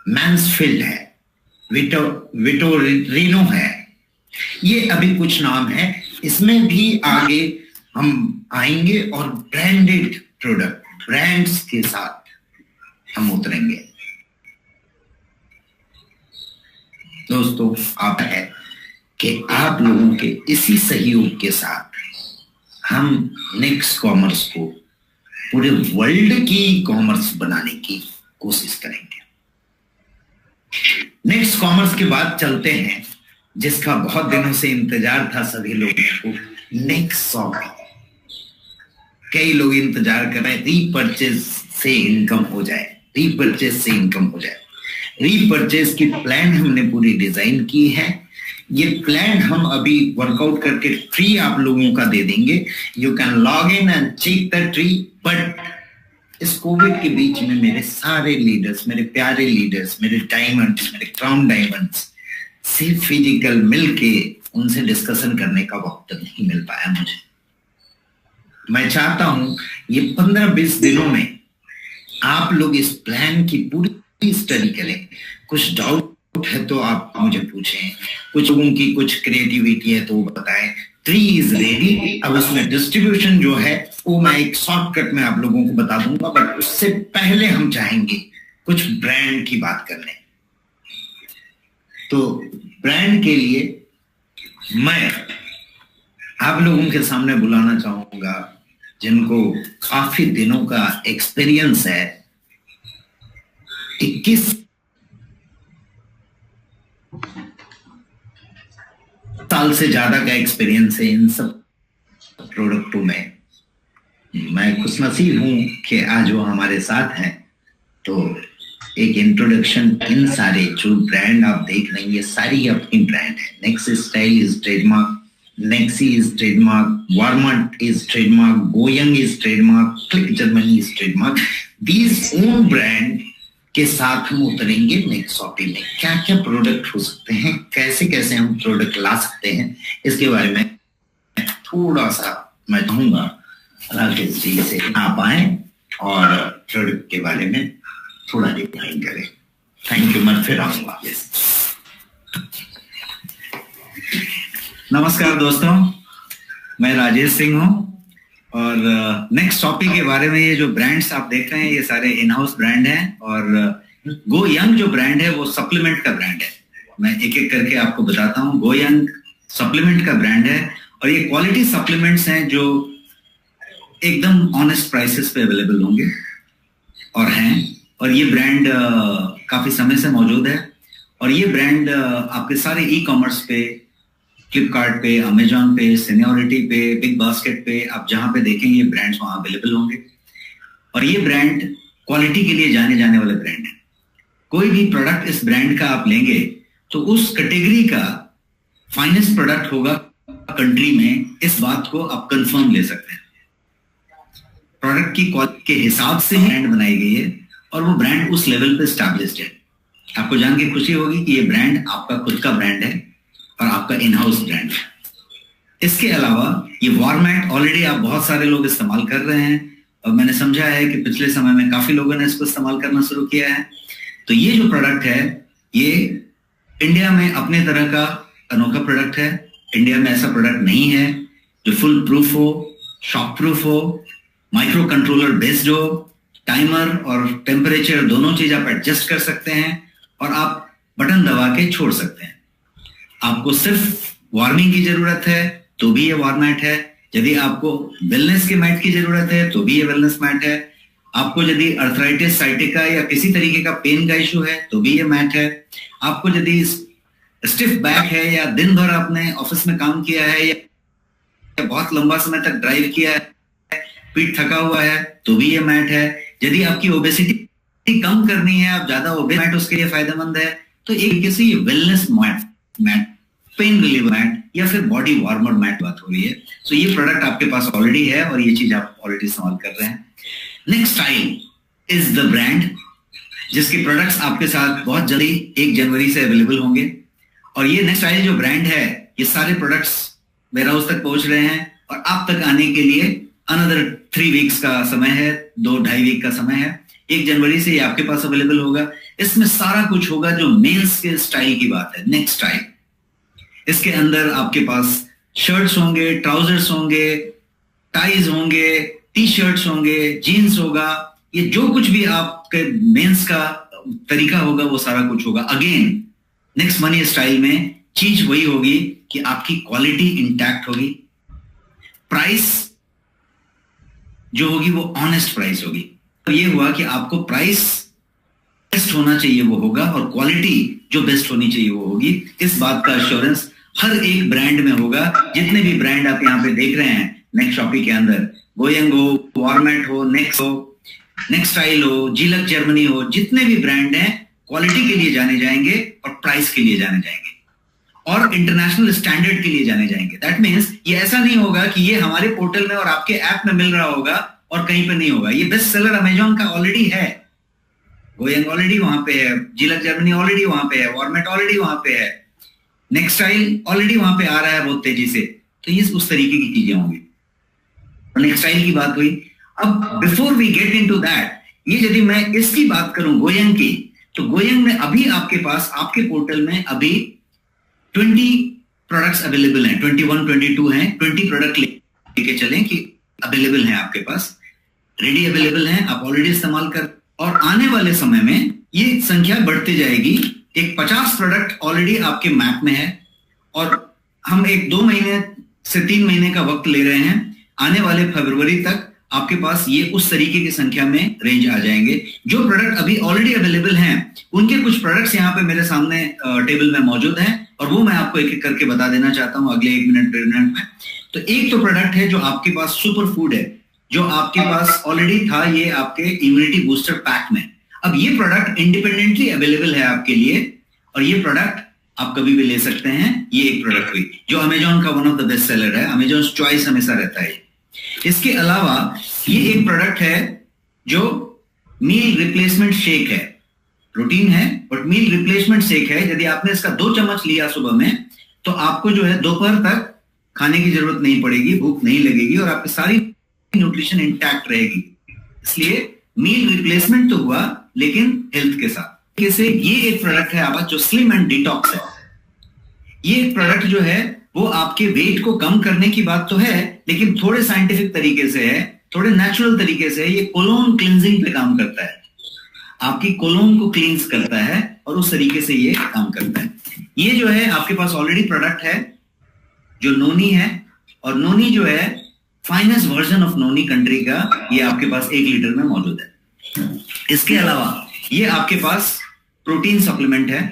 मैंसफील्ड है, विटोरिनो है। ये अभी कुछ नाम है, इसमें भी आगे हम आएंगे और ब्रांडेड प्रोडक्ट ब्रांड्स के साथ हम उतरेंगे। दोस्तों, आप है कि आप लोगों के इसी सहयोग के साथ हम नेक्स्ट कॉमर्स को पूरे वर्ल्ड की कॉमर्स बनाने की कोशिश करेंगे। नेक्स्ट कॉमर्स के बाद चलते हैं जिसका बहुत दिनों से इंतजार था सभी लोगों को, नेक्स्ट शॉपिंग। कई लोग इंतजार कर रहे हैं रीपर्चेज से इनकम हो जाए, रीपर्चेज से इनकम हो जाए। रीपर्चेज की प्लान हमने पूरी डिजाइन की है। ये प्लान हम अभी वर्कआउट करके फ्री आप लोगों का दे देंगे। You can log in and check the tree. But इस कोविड के बीच में मेरे सारे लीडर्स, मेरे प्यारे लीडर्स, मेरे डायमंड्स, मेरे क्राउन डायमंड्स से फिजिकल मिलके उनसे डिस्कशन करने का वक्त नहीं मिल पाया मुझे। मैं चाहता हूं ये 15-20 दिनों में आप लोग इस प्लान की पूरी स्टडी करें। कुछ डाउट है तो आप मुझे पूछें, कुछ लोगों की कुछ क्रिएटिविटी है तो वो बताएं। Tree is ready. अब उसमें डिस्ट्रीब्यूशन जो है वो मैं एक शॉर्टकट में आप लोगों को बता दूंगा, बट उससे पहले हम चाहेंगे कुछ ब्रांड की बात करने। तो ब्रांड के लिए मैं आप लोगों के सामने बुलाना चाहूंगा जिनको काफी दिनों का एक्सपीरियंस है। 21 साल से ज्यादा का एक्सपीरियंस है इन सब प्रोडक्टों में। मैं खुशनसीब हूं कि आज वो हमारे साथ हैं। तो एक इंट्रोडक्शन, इन सारे जो ब्रांड आप देख रहे हैं ये सारी अपनी ब्रांड है। Next style is trademark, Nexi is trademark, वार्मट इज ट्रेडमार्क, गोयंग is trademark, click Germany is trademark. These own brand के साथ हम उतरेंगे नेक्स्ट शॉपिंग में। क्या क्या प्रोडक्ट हो सकते हैं, कैसे कैसे हम प्रोडक्ट ला सकते हैं, इसके बारे में थोड़ा सा मैं कहूंगा राकेश जी से आप आए और प्रोडक्ट के बारे में थोड़ा डिफाइन करें। Thank you. मैं फिर आऊंगा। नमस्कार दोस्तों, मैं राजेश सिंह हूं और नेक्स्ट टॉपिक के बारे में, ये जो ब्रांड्स आप देख रहे हैं ये सारे इन हाउस ब्रांड हैं। और गो यंग जो ब्रांड है वो सप्लीमेंट का ब्रांड है। मैं एक एक करके आपको बताता हूं। गो यंग सप्लीमेंट का ब्रांड है और ये क्वालिटी सप्लीमेंट्स हैं जो एकदम ऑनेस्ट प्राइसेस पे अवेलेबल होंगे और हैं। और ये ब्रांड काफी समय से मौजूद है और ये ब्रांड आपके सारे ई कॉमर्स पे फ्लिपकार्ट पे, अमेजॉन पे, सीनियोरिटी पे, बिग बास्केट पे, आप जहां पे देखेंगे ब्रांड्स वहां अवेलेबल होंगे। और ये ब्रांड क्वालिटी के लिए जाने जाने वाले ब्रांड है। कोई भी प्रोडक्ट इस ब्रांड का आप लेंगे तो उस कैटेगरी का फाइनेस्ट प्रोडक्ट होगा कंट्री में, इस बात को आप कंफर्म ले सकते हैं। प्रोडक्ट की क्वालिटी के हिसाब से ही ब्रांड बनाई गई है और वो ब्रांड उस लेवल पे स्टैब्लिश्ड है। आपको जान के खुशी होगी कि ये ब्रांड आपका खुद का ब्रांड है और आपका इन हाउस ब्रांड है। इसके अलावा ये वॉरमैट ऑलरेडी आप बहुत सारे लोग इस्तेमाल कर रहे हैं और मैंने समझा है कि पिछले समय में काफी लोगों ने इसको इस्तेमाल करना शुरू किया है। तो ये जो प्रोडक्ट है ये इंडिया में अपने तरह का अनोखा प्रोडक्ट है। इंडिया में ऐसा प्रोडक्ट नहीं है जो फुल प्रूफ हो, शॉक प्रूफ हो, माइक्रो कंट्रोलर बेस्ड हो, टाइमर और टेम्परेचर दोनों चीज आप एडजस्ट कर सकते हैं और आप बटन दबा के छोड़ सकते हैं। आपको सिर्फ वार्मिंग की जरूरत है तो भी ये वार्मैट है। यदि आपको वेलनेस के मैट की जरूरत है तो भी ये वेलनेस मैट है। आपको यदि अर्थराइटिस, साइटिका या किसी तरीके का पेन का इशू है तो भी ये मैट है। आपको यदि स्टिफ बैक है या दिन भर आपने ऑफिस में काम किया है या बहुत लंबा समय तक ड्राइव किया है, पीठ थका हुआ है तो भी ये मैट है। यदि आपकी ओबेसिटी कम करनी है, आप ज्यादा ओबेस, मैट उसके लिए फायदेमंद है। तो एक तरीके से ये wellness mat, pain reliever mat या फिर बॉडी वार्मर मैट बात हो रही है। तो ये प्रोडक्ट आपके पास ऑलरेडी है और ये चीज आप ऑलरेडी इस्तेमाल कर रहे हैं। Next style is the brand जिसके प्रोडक्ट्स आपके साथ बहुत जल्दी 1 जनवरी से अवेलेबल होंगे। और ये नेक्स्ट स्टाइल जो ब्रांड है, ये सारे प्रोडक्ट्स वेयर हाउस तक पहुंच रहे हैं और आप तक आने के लिए अनदर 3 वीक्स का समय है, 2-2.5 वीक का समय है। 1 जनवरी से ये आपके पास अवेलेबल होगा। इसमें सारा कुछ होगा जो मेंस के स्टाइल की बात है, नेक्स्ट स्टाइल। इसके अंदर आपके पास शर्ट्स होंगे, ट्राउजर्स होंगे, टाइज होंगे, टी शर्ट्स होंगे, जीन्स होगा। ये जो कुछ भी आपके मेंस का तरीका होगा वो सारा कुछ होगा। अगेन नेक्स्ट मनी स्टाइल में चीज वही होगी कि आपकी क्वालिटी इंटैक्ट होगी, प्राइस जो होगी वो ऑनेस्ट प्राइस होगी। तो ये हुआ कि आपको प्राइस बेस्ट होना चाहिए वो होगा और क्वालिटी जो बेस्ट होनी चाहिए वो होगी। इस बात का एश्योरेंस हर एक ब्रांड में होगा। जितने भी ब्रांड आप यहाँ पे देख रहे हैं नेक्स्ट शॉपी के अंदर, गोयंग हो, वॉरमैट हो, नेक्स्ट हो, नेक्स्ट स्टाइल हो, जिलक जर्मनी हो, जितने भी ब्रांड हैं क्वालिटी के लिए जाने जाएंगे और प्राइस के लिए जाने जाएंगे और इंटरनेशनल स्टैंडर्ड के लिए जाने जाएंगे। दैट मीन्स ये ऐसा नहीं होगा कि ये हमारे पोर्टल में और आपके ऐप में मिल रहा होगा और कहीं पे नहीं होगा। ये बेस्ट सेलर अमेजॉन का ऑलरेडी है, गोयंग ऑलरेडी वहां पे है, जिलक जर्मनी ऑलरेडी वहां पे है, वॉरमैट ऑलरेडी वहां पे है, नेक्स्ट स्टाइल ऑलरेडी वहां पे आ रहा है बहुत तेजी से। तो ये उस तरीके की चीजें होंगी। नेक्स्ट स्टाइल की बात हुई। अब before we get into that, ये यदि मैं इसकी बात करूं गोयंग की, तो गोयंग में अभी आपके पास आपके पोर्टल में अभी 20 प्रोडक्ट्स अवेलेबल हैं, 21-22 हैं। 20 प्रोडक्ट लेके चलें कि अवेलेबल हैं आपके पास, रेडी अवेलेबल हैं, आप ऑलरेडी इस्तेमाल कर। और आने वाले समय में ये संख्या बढ़ती जाएगी। एक 50 प्रोडक्ट ऑलरेडी आपके मैप में है और हम एक 2 महीने से 3 महीने का वक्त ले रहे हैं। आने वाले फरवरी तक आपके पास ये उस तरीके की संख्या में रेंज आ जाएंगे। जो प्रोडक्ट अभी ऑलरेडी अवेलेबल हैं उनके कुछ प्रोडक्ट्स यहाँ पे मेरे सामने टेबल में मौजूद हैं और वो मैं आपको एक एक करके बता देना चाहता हूं अगले 1 मिनट 1.5 मिनट में। तो एक तो प्रोडक्ट है जो आपके पास सुपर फूड है, जो आपके पास ऑलरेडी था, ये आपके इम्यूनिटी बूस्टर पैक में। अब ये प्रोडक्ट इंडिपेंडेंटली अवेलेबल है आपके लिए और ये प्रोडक्ट आप कभी भी ले सकते हैं। ये एक प्रोडक्ट हुई जो अमेजॉन का one of the best seller है, अमेजॉन चॉइस हमेशा रहता है। इसके अलावा ये एक प्रोडक्ट है जो मील रिप्लेसमेंट शेक है, प्रोटीन है बट मील रिप्लेसमेंट शेक है। यदि आपने इसका 2 चम्मच लिया सुबह में तो आपको जो है दोपहर तक खाने की जरूरत नहीं पड़ेगी, भूख नहीं लगेगी और आपकी सारी न्यूट्रिशन इंटैक्ट रहेगी। इसलिए मील रिप्लेसमेंट तो हुआ लेकिन हेल्थ के साथ। जैसे ये एक प्रोडक्ट है आपका जो स्लिम एंड डिटॉक्स है। ये एक प्रोडक्ट जो है वो आपके वेट को कम करने की बात तो है लेकिन थोड़े साइंटिफिक तरीके से है, थोड़े नेचुरल तरीके से। ये कोलोन क्लींजिंग पे काम करता है, आपकी कोलोन को क्लींस करता है और उस तरीके से ये काम करता है। ये जो है आपके पास ऑलरेडी प्रोडक्ट है जो नोनी है और नोनी जो है finest version of noni country का, ये आपके पास 1 लीटर में मौजूद है। इसके अलावा ये आपके पास प्रोटीन सप्लीमेंट है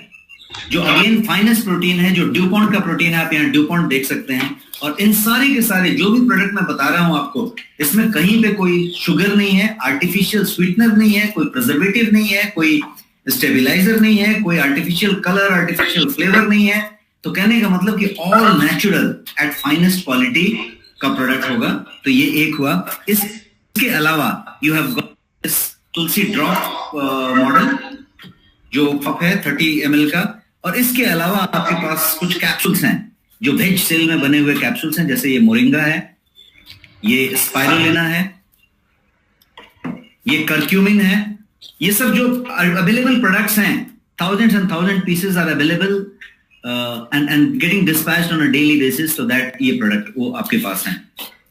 जो अगेन फाइनेस्ट प्रोटीन है, जो ड्यूपॉन्ट का प्रोटीन है, आप यहाँ ड्यूपॉन्ट देख सकते हैं। और इन सारे के सारे जो भी प्रोडक्ट मैं बता रहा हूं आपको, इसमें कहीं पे कोई शुगर नहीं है, आर्टिफिशियल स्वीटनर नहीं है, कोई प्रिजर्वेटिव नहीं है, कोई स्टेबिलाईजर नहीं है, कोई आर्टिफिशियल कलर, आर्टिफिशियल फ्लेवर नहीं है। तो कहने का मतलब कि all natural at finest quality का प्रोडक्ट होगा। तो ये एक हुआ। इसके अलावा you have got this Tulsi drop model जो कप है 30 ml का। और इसके अलावा आपके पास कुछ कैप्सूल्स हैं जो वेज सेल में बने हुए कैप्सूल्स हैं, जैसे ये मोरिंगा है, ये स्पाइरुलिना है, ये कर्क्यूमिन है। ये सब जो अवेलेबल प्रोडक्ट्स हैं, thousands and thousand pieces are available and getting dispatched on a daily basis, so that ये प्रोडक्ट वो आपके पास हैं।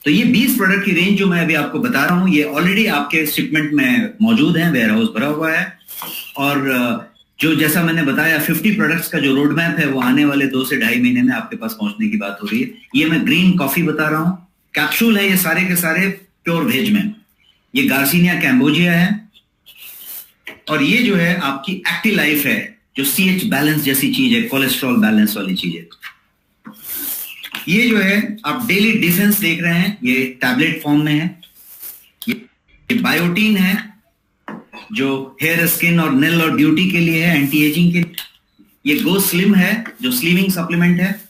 तो ये 20 प्रोडक्ट की रेंज जो मैं अभी आपको बता रहा हूं, ये ऑलरेडी आपके शिपमेंट में मौजूद है, वेयर हाउस भरा हुआ है। और जो जैसा मैंने बताया 50 प्रोडक्ट्स का जो रोड मैप है वो आने वाले 2 से 2.5 महीने में आपके पास पहुंचने की बात हो रही है। ये मैं ग्रीन कॉफी बता रहा हूं, कैप्सूल है ये सारे के सारे प्योर वेज में। ये गार्सिनिया कैम्बोजिया है। और ये जो है आपकी एक्टिव लाइफ है, जो CH बैलेंस जैसी चीज है, कोलेस्ट्रॉल बैलेंस वाली चीज है। ये जो है आप डेली डिफेंस देख रहे हैं, ये टैबलेट फॉर्म में है। ये बायोटीन है जो हेयर, स्किन और नेल और ड्यूटी के लिए है, एंटी एजिंग के। ये गो स्लिम है जो स्लिमिंग सप्लीमेंट है।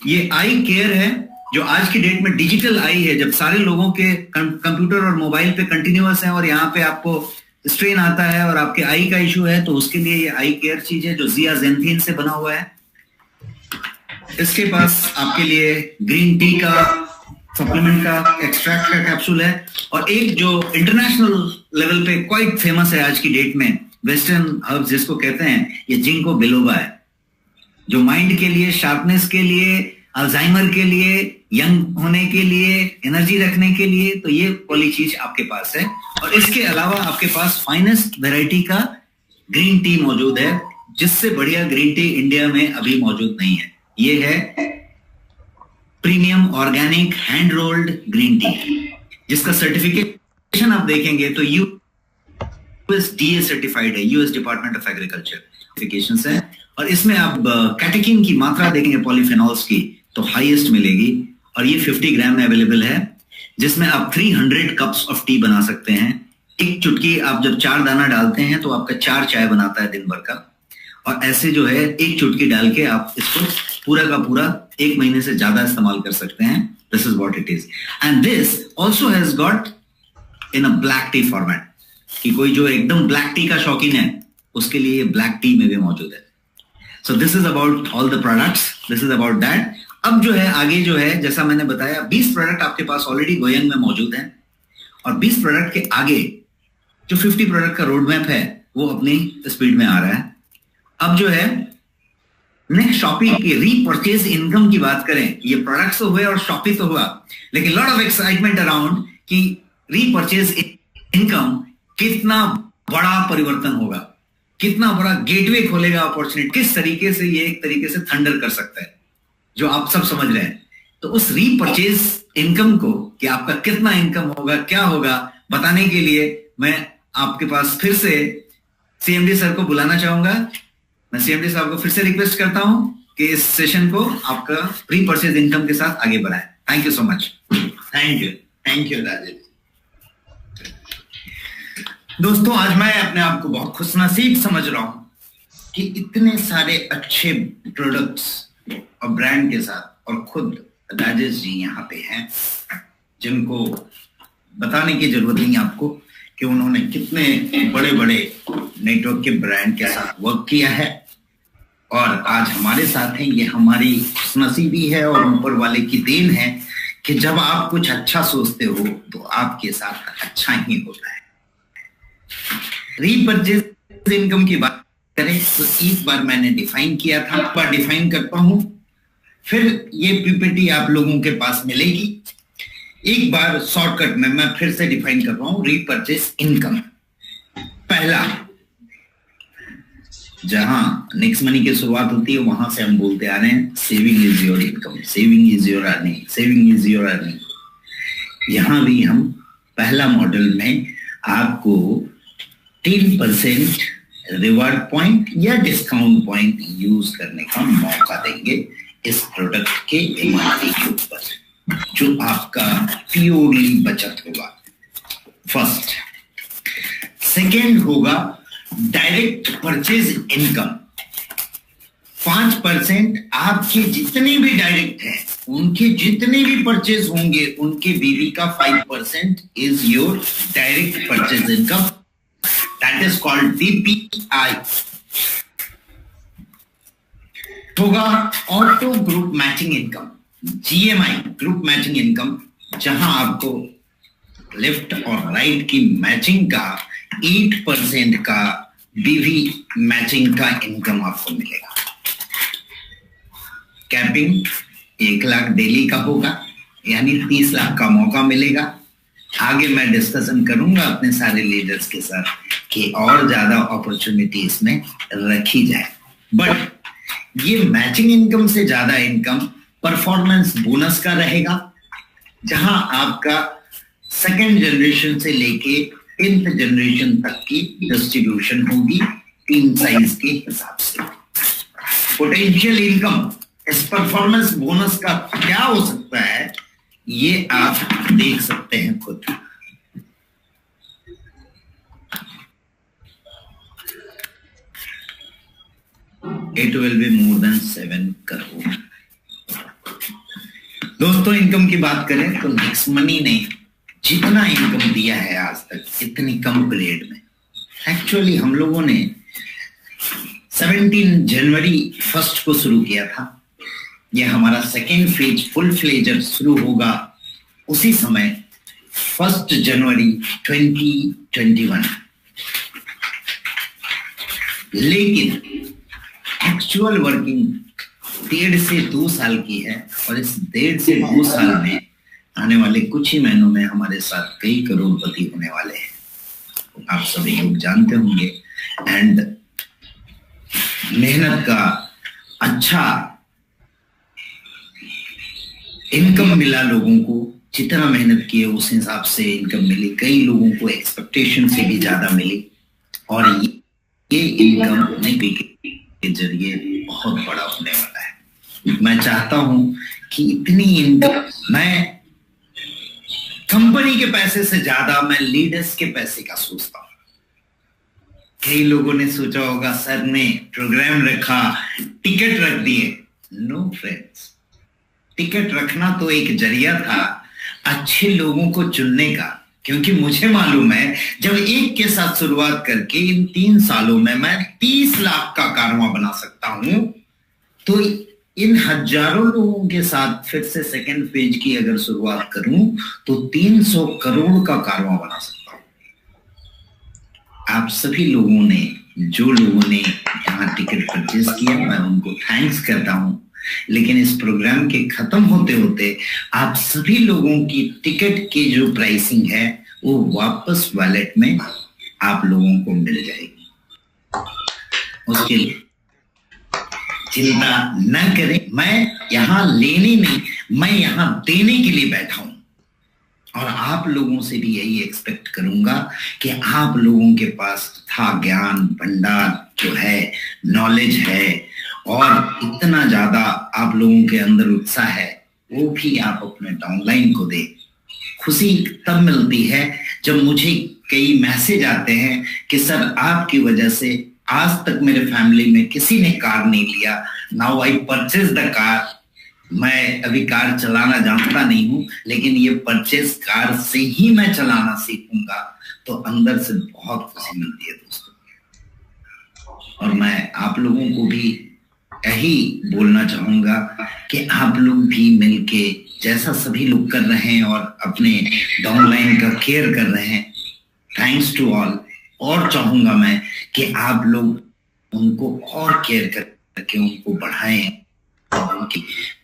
ये आई केयर है जो आज की डेट में डिजिटल आई है, जब सारे लोगों के कंप्यूटर और मोबाइल पे कंटिन्यूअस है और यहाँ पे आपको स्ट्रेन आता है और आपके आई का इशू है, तो उसके लिए ये आई केयर चीज है जो जियाजेंथिन से बना हुआ है। इसके पास आपके लिए ग्रीन टी का सप्लीमेंट का एक्सट्रैक्ट का कैप्सूल है। और एक जो इंटरनेशनल लेवल पे क्वाइट फेमस है आज की डेट में, वेस्टर्न हर्ब्स जिसको कहते हैं, ये जिंको बिलोबा है, जो माइंड के लिए, शार्पनेस के लिए, अल्जाइमर के लिए, यंग होने के लिए, एनर्जी रखने के लिए, तो ये वाली चीज आपके पास है। और इसके अलावा आपके पास फाइनेस्ट वैरायटी का ग्रीन टी मौजूद है, जिससे बढ़िया ग्रीन टी इंडिया में अभी मौजूद नहीं है। ये है premium organic hand rolled green tea, जिसका सर्टिफिकेशन आप देखेंगे तो USDA सर्टिफाइड है, US department of agriculture certifications है। और इसमें आप कैटेकिन की मात्रा देखेंगे पॉलीफेनॉल्स की तो हाईएस्ट मिलेगी। और ये 50 ग्राम में अवेलेबल है, जिसमें आप 300 कप्स ऑफ टी बना सकते हैं। एक चुटकी आप जब 4 दाना डालते हैं तो आपका 4 चाय बनाता है दिन भर का। और ऐसे जो है एक चुटकी डाल के आप इसको पूरा का पूरा 1 महीने से ज्यादा इस्तेमाल कर सकते हैं। This is what it is. And this also has got in a black T format, कि कोई जो एकदम ब्लैक टी का शौकीन है उसके लिए ब्लैक टी में भी मौजूद है। So this is about all the products, this is about that. अब जो है आगे जो है, जैसा मैंने बताया 20 प्रोडक्ट आपके पास ऑलरेडी गोयंग में मौजूद हैं। और 20 प्रोडक्ट के आगे जो 50 प्रोडक्ट का रोड मैप है वो अपनी स्पीड में आ रहा है। अब जो है नेक्स्ट शॉपिंग की रीपरचेज इनकम की बात करें, ये प्रोडक्ट्स तो हुए और शॉपिंग तो हुआ, लेकिन लॉट ऑफ एक्साइटमेंट अराउंड कि रीपरचेज इनकम कितना बड़ा परिवर्तन होगा, कितना बड़ा गेटवे खोलेगा अपॉर्चुनिटी, किस तरीके से ये एक तरीके से थंडर कर सकता है, जो आप सब समझ रहे हैं। तो उस रीपरचेज इनकम को कि आपका कितना इनकम होगा, क्या होगा, बताने के लिए मैं आपके पास फिर से CMD सर को बुलाना चाहूंगा। मैं CMD साहब को फिर से रिक्वेस्ट करता हूं कि इस सेशन को आपका प्री परचेज इनकम के साथ आगे बढ़ाएं। Thank you so much. Thank you Rajesh. दोस्तों, आज मैं अपने आप को बहुत खुशनसीब समझ रहा हूं कि इतने सारे अच्छे प्रोडक्ट्स और ब्रांड के साथ, और खुद राजेश जी यहाँ पे हैं, जिनको बताने की जरूरत नहीं आपको कि उन्होंने कितने बड़े बड़े नेटवर्क के ब्रांड के साथ वर्क किया है और आज हमारे साथ हैं। ये हमारी खुशनसीबी है और ऊपर वाले की देन है कि जब आप कुछ अच्छा सोचते हो तो आपके साथ अच्छा ही होता है। रीपरचेज इनकम की बात करें तो एक बार मैंने डिफाइन किया था, एक बार डिफाइन करता हूं, फिर ये पीपीटी आप लोगों के पास मिलेगी। एक बार शॉर्टकट में मैं फिर से डिफाइन कर रहा हूं रीपरचेज इनकम। पहला, जहां नेक्स्ट मनी की शुरुआत होती है वहां से हम बोलते आ रहे हैं saving is your income, saving is your earning, saving is your earning. यहां भी हम पहला मॉडल में आपको 10% रिवार्ड पॉइंट या डिस्काउंट पॉइंट यूज करने का मौका देंगे इस प्रोडक्ट के एमआरपी के ऊपर, जो आपका प्योरली बचत होगा। फर्स्ट। सेकेंड होगा डायरेक्ट परचेज इनकम। 5% आपके जितने भी डायरेक्ट हैं, उनके जितने भी परचेज होंगे, उनके बीवी का 5% is your direct purchase income. That is called DPI। होगा auto group matching income, GMI, group matching income, जहां आपको लेफ्ट और राइट की मैचिंग का 8% का बीवी मैचिंग का इनकम आपको मिलेगा। कैपिंग 1 लाख डेली का होगा, यानी 30 लाख का मौका मिलेगा। आगे मैं डिस्कशन करूंगा अपने सारे लीडर्स के साथ कि और ज्यादा अपॉर्चुनिटी इसमें रखी जाए। बट ये मैचिंग इनकम से ज्यादा इनकम परफॉर्मेंस बोनस का रहेगा, जहां आपका सेकेंड जनरेशन से लेके 10th जनरेशन तक की डिस्ट्रीब्यूशन होगी 3 साइज के हिसाब से। पोटेंशियल इनकम इस परफॉर्मेंस बोनस का क्या हो सकता है, ये आप देख सकते हैं खुद। It will be more than 7 crore. दोस्तों, इनकम की बात करें तो नेक्स्ट मनी ने जितना इनकम दिया है आज तक, इतनी कम पीरियड में, एक्चुअली हम लोगों ने 17 जनवरी 1 को शुरू किया था। यह हमारा सेकेंड फेज फुल फ्लेजर शुरू होगा उसी समय 1 जनवरी 2021। लेकिन एक्चुअल वर्किंग 1.5 से 2 साल की है, और इस 1.5 से 2 साल में आने वाले कुछ ही महीनों में हमारे साथ कई करोड़पति होने वाले हैं, आप सभी लोग जानते होंगे। एंड मेहनत का अच्छा इनकम मिला लोगों को, जितना मेहनत किए उस हिसाब से इनकम मिली, कई लोगों को एक्सपेक्टेशन से भी ज्यादा मिली, और ये इनकम नहीं के जरिए बहुत बड़ा होने वाला है। मैं चाहता हूं कि इतनी इनकम, मैं कंपनी के पैसे से ज्यादा मैं लीडर्स के पैसे का सोचता हूं। कई लोगों ने सोचा होगा सर ने प्रोग्राम रखा, टिकट रख दिए। नो फ्रेंड्स, टिकट रखना तो एक जरिया था अच्छे लोगों को चुनने का, क्योंकि मुझे मालूम है जब एक के साथ शुरुआत करके इन 3 सालों में मैं 30 लाख का कारवां बना सकता हूं, तो इन हजारों लोगों के साथ फिर से सेकेंड फेज की अगर शुरुआत करूं तो 300 करोड़ का कारवां बना सकता हूं। आप सभी लोगों ने, जो लोगों ने यहाँ टिकट परचेज किया, मैं उनको थैंक्स करता हूं। लेकिन इस प्रोग्राम के खत्म होते होते आप सभी लोगों की टिकट की जो प्राइसिंग है वो वापस वॉलेट में आप लोगों को मिल जाएगी। उसके लिए चिंता न करें, मैं यहां लेने नहीं, मैं यहां देने के लिए बैठा हूं, और आप लोगों से भी यही एक्सपेक्ट करूंगा कि आप लोगों के पास था ज्ञान भंडार जो है, नॉलेज है, और इतना ज्यादा आप लोगों के अंदर उत्साह है, वो भी आप अपने डाउनलाइन को दे। खुशी तब मिलती है जब मुझे कई मैसेज आते हैं कि सर आपकी वजह से आज तक मेरे फैमिली में किसी ने कार नहीं लिया, now I purchase the car. मैं अभी कार चलाना जानता नहीं हूं, लेकिन ये परचेज कार से ही मैं चलाना सीखूंगा, तो अंदर से बहुत खुशी मिलती है दोस्तों। और मैं आप लोगों को भी यही बोलना चाहूंगा कि आप लोग भी मिलके, जैसा सभी लोग कर रहे हैं और अपने डाउनलाइन का केयर कर रहे हैं, थैंक्स टू ऑल। और चाहूंगा मैं कि आप लोग उनको और केयर करके उनको बढ़ाएं,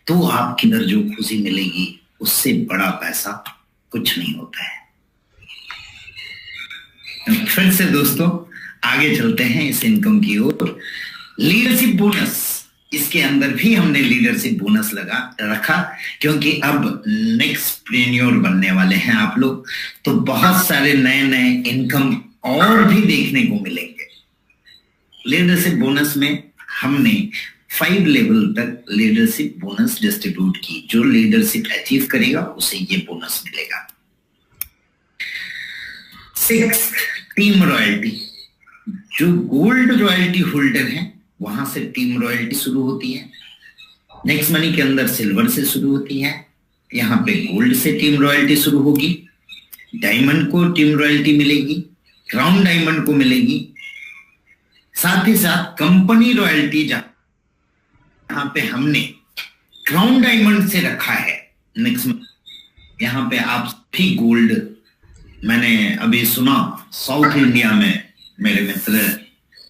तो आपके अंदर जो खुशी मिलेगी उससे बड़ा पैसा कुछ नहीं होता है। फिर से दोस्तों आगे चलते हैं इस इनकम की ओर। लीडरशिप बोनस, इसके अंदर भी हमने लीडरशिप बोनस रखा, क्योंकि अब नेक्स्ट प्रेन्योर बनने वाले हैं आप लोग, तो बहुत सारे नए नए इनकम और भी देखने को मिलेंगे। लीडरशिप बोनस में हमने 5 लेवल तक लीडरशिप बोनस डिस्ट्रीब्यूट की। जो लीडरशिप अचीव करेगा उसे ये बोनस मिलेगा। 6 टीम रॉयल्टी। जो गोल्ड रॉयल्टी होल्डर है वहां से टीम रॉयल्टी शुरू होती है। नेक्स्ट मनी के अंदर सिल्वर से शुरू होती है, यहाँ पे गोल्ड से टीम रॉयल्टी शुरू होगी। डायमंड को टीम रॉयल्टी मिलेगी, क्राउन डायमंड को मिलेगी, साथ ही साथ कंपनी रॉयल्टी जहां पे हमने क्राउन डायमंड से रखा है। नेक्स्ट यहाँ पे आप भी गोल्ड, मैंने अभी सुना साउथ इंडिया में मेरे मित्र,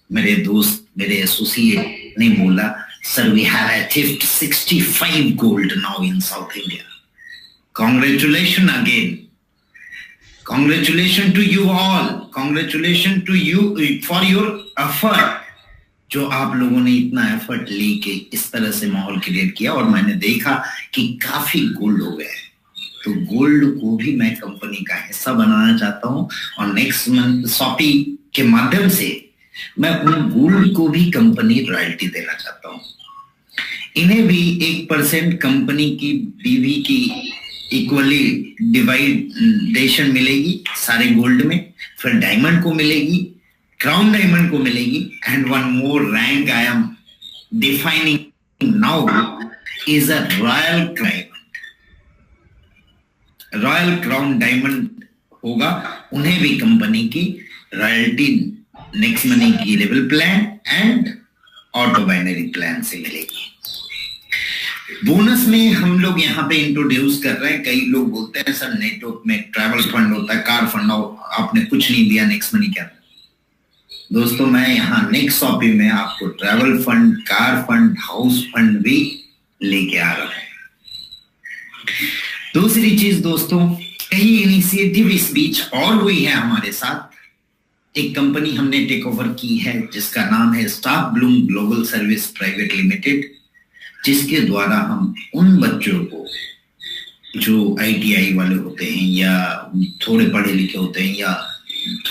मेरे दोस्त, मेरे एसोसिएट ने बोला, sir we have achieved 65 gold now in South India. Congratulations again. Congratulations to you all. Congratulations to you for your effort. जो आप लोगों ने इतना एफर्ट लेके इस तरह से माहौल क्रिएट किया और मैंने देखा कि काफी गोल्ड हो गए। तो गोल्ड को भी मैं कंपनी का हिस्सा बनाना चाहता हूं और नेक्स्ट मंथ शॉपी के माध्यम से मैं उन गोल्ड को भी कंपनी रॉयल्टी देना चाहता हूं। इन्हें भी 1% कंपनी की बीवी की इक्वली डिवाइडेशन मिलेगी सारे गोल्ड में, फिर डायमंड को मिलेगी, क्राउन डायमंड को मिलेगी, and one more rank I am defining now is a royal diamond. Royal crown diamond होगा, उन्हें भी कंपनी की रॉयल्टी नेक्स्ट मनी की level plan and auto binary plan से मिलेगी। बोनस में हम लोग यहाँ पे इंट्रोड्यूस कर रहे हैं। कई लोग बोलते हैं सर नेटवर्क में ट्रैवल फंड होता है, कार फंड, आपने कुछ नहीं दिया नेक्स्ट मनी क्या। दोस्तों मैं यहाँ नेक्स्ट शॉपी में आपको travel fund, car fund, house fund भी लेके आ रहा है। दूसरी चीज दोस्तों, कई इनिशिएटिव इस बीच और हुई है हमारे साथ। एक कंपनी हमने टेक ओवर की है जिसका नाम है staff Bloom global service private limited, जिसके द्वारा हम उन बच्चों को जो ITI वाले होते हैं या थोड़े पढ़े लिखे होते हैं या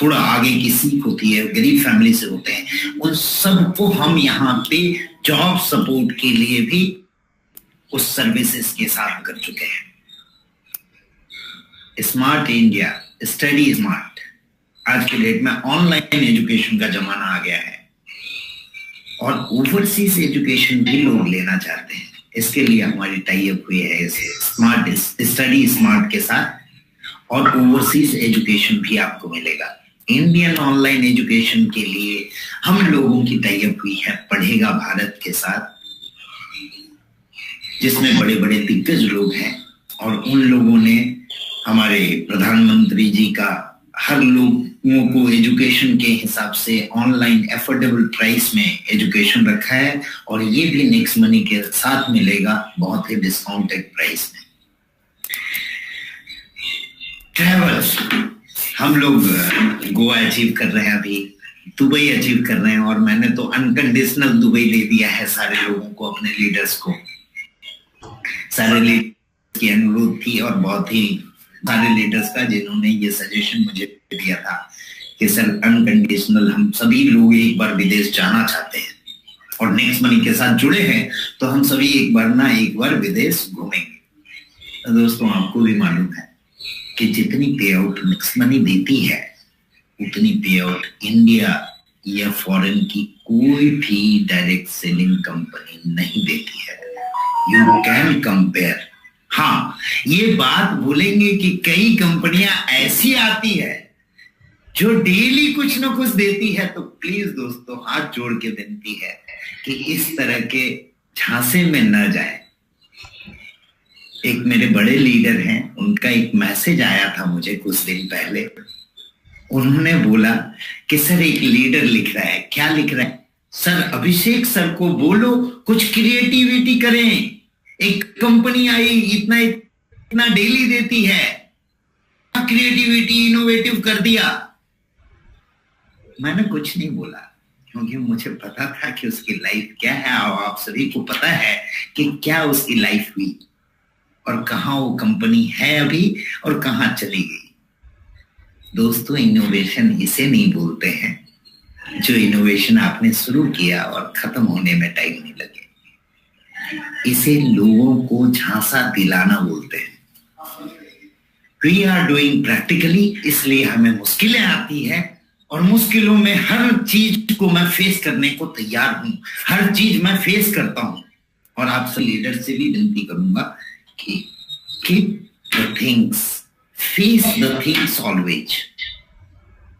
थोड़ा आगे की सीख होती है, गरीब फैमिली से होते हैं, उन सबको हम यहाँ पे जॉब सपोर्ट के लिए भी उस सर्विसेज के साथ कर चुके हैं। स्मार्ट इंडिया, स्टडी स्मार्ट, आज की डेट में ऑनलाइन एजुकेशन का जमाना आ गया है और ओवरसीज एजुकेशन भी लोग लेना चाहते हैं। इसके लिए हमारी टाई अप हुई है स्मार्ट स्टडी स्मार्ट के साथ, और ओवरसीज एजुकेशन भी आपको मिलेगा। इंडियन ऑनलाइन एजुकेशन के लिए हम लोगों की टाई अप हुई है पढ़ेगा भारत के साथ, जिसमें बड़े बड़े दिग्गज लोग हैं और उन लोगों ने हमारे प्रधानमंत्री जी का हर लोगों को एजुकेशन के हिसाब से ऑनलाइन एफोर्डेबल प्राइस में एजुकेशन रखा है और ये भी नेक्स्ट मनी के साथ मिलेगा बहुत ही डिस्काउंटेड प्राइस में। ट्रैवल, हम लोग गोवा अचीव कर रहे हैं, अभी दुबई अचीव कर रहे हैं और मैंने तो अनकंडीशनल दुबई दे दिया है सारे लोगों को, अपने लीडर्स को। सारे लीडर्स की अनुरोध थी और बहुत ही सारे लीडर्स का जिन्होंने ये सजेशन मुझे दिया था कि सर अनकंडीशनल हम सभी लोग एक बार विदेश जाना चाहते हैं और नेक्स्ट मनी के साथ जुड़े हैं, तो हम सभी एक बार विदेश घूमेंगे। तो दोस्तों आपको भी मालूम है कि जितनी पे आउट नेक्स्ट मनी देती है उतनी पे आउट इंडिया या फॉरेन की कोई भी डायरेक्ट सेलिंग कंपनी नहीं देती है। You can compare. हाँ, ये बात बोलेंगे कि कई कंपनियां ऐसी आती है जो डेली कुछ ना कुछ देती है, तो प्लीज दोस्तों हाथ जोड़ के विनती है कि इस तरह के झांसे में न जाए। एक मेरे बड़े लीडर हैं, उनका एक मैसेज आया था मुझे कुछ दिन पहले। उन्होंने बोला कि सर एक लीडर लिख रहा है। क्या लिख रहा है? सर अभिषेक सर को बोलो कुछ क्रिएटिविटी करें, एक कंपनी आई इतना डेली देती है, क्रिएटिविटी इनोवेटिव कर दिया। मैंने कुछ नहीं बोला क्योंकि मुझे पता था कि उसकी लाइफ क्या है और आप सभी को पता है कि क्या उसकी लाइफ हुई और कहां वो कंपनी है अभी और कहां चली गई। दोस्तों इनोवेशन इसे नहीं बोलते हैं, जो इनोवेशन आपने शुरू किया और खत्म होने में टाइम नहीं लगे, इसे लोगों को झांसा दिलाना बोलते हैं। वी आर डूइंग प्रैक्टिकली, इसलिए हमें मुश्किलें आती है और मुश्किलों में हर चीज को मैं फेस करने को तैयार हूं, हर चीज मैं फेस करता हूं। और आप सब लीडर से भी विनती करूंगा कि keep the things, face the things always.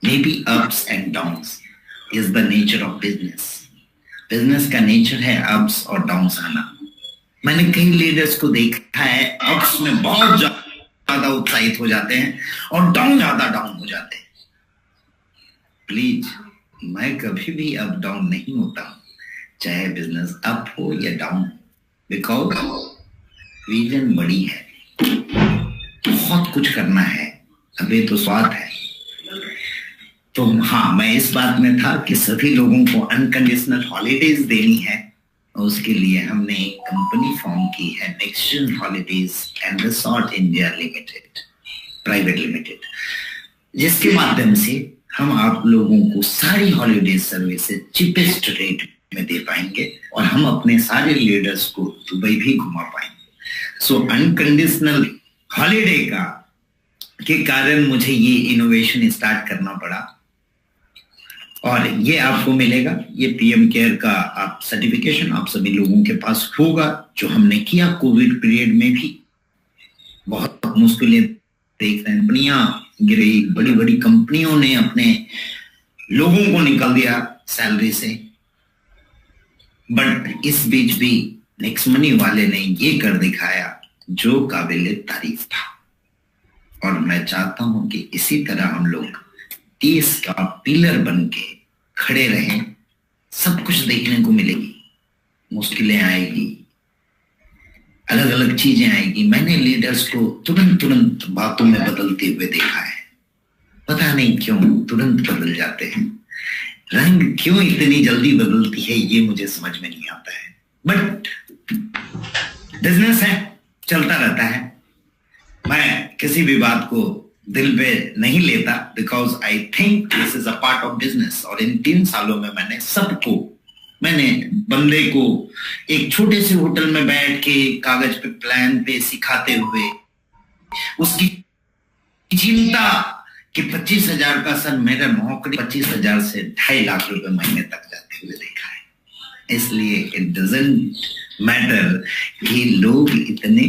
May be ups and downs is the nature of business. Business का नेचर है अप्स और डाउन्स आना। मैंने कई लीडर्स को देखा है, अप्स में बहुत ज्यादा उत्साहित हो जाते हैं और ज्यादा डाउन हो जाते हैं। प्लीज, मैं कभी भी अप डाउन नहीं होता हूं, चाहे बिजनेस अप हो या डाउन, बिकॉज विजन बड़ी है, बहुत कुछ करना है, अभी तो स्वाद है। तो हाँ, मैं इस बात में था कि सभी लोगों को अनकंडीशनल हॉलीडेज देनी है, और उसके लिए हमने एक कंपनी फॉर्म की है, next holidays and resort India limited private limited, जिसके माध्यम से हम आप लोगों को सारी हॉलीडे सर्विसेज चीपेस्ट रेट में दे पाएंगे और हम अपने सारे लीडर्स को दुबई भी घुमा पाएंगे। सो अनकंडीशनल हॉलीडे के कारण मुझे ये इनोवेशन स्टार्ट करना पड़ा और ये आपको मिलेगा। ये पीएम केयर का आप सर्टिफिकेशन आप सभी लोगों के पास होगा, जो हमने किया कोविड पीरियड में भी। बहुत मुश्किलें देख रहे हैं, कंपनियां गिरी, बड़ी बड़ी कंपनियों ने अपने लोगों को निकाल दिया सैलरी से, बट इस बीच भी नेक्स्ट मनी वाले ने ये कर दिखाया जो काबिल तारीफ था। और मैं चाहता हूं कि इसी तरह हम लोग देश का पिलर बन के खड़े रहें। सब कुछ देखने को मिलेगी, मुश्किलें आएगी, अलग अलग चीजें आएगी। मैंने लीडर्स को तुरंत बातों में बदलते हुए देखा है, पता नहीं क्यों तुरंत बदल जाते हैं। रंग क्यों इतनी जल्दी बदलती है ये मुझे समझ में नहीं आता है, बट बिजनेस है, चलता रहता है। मैं किसी भी बात को दिल पे नहीं लेता, because I think this is a part of business. और इन 3 सालों में मैंने बंदे को एक छोटे से होटल में बैठ के कागज पे प्लान पे सिखाते हुए उसकी चिंता कि 25,000 का सर मेरा नौकरी 25,000 से 2.5 लाख रुपए महीने तक जाते हुए देखा है। इसलिए इट डजंट मैटर कि लोग इतने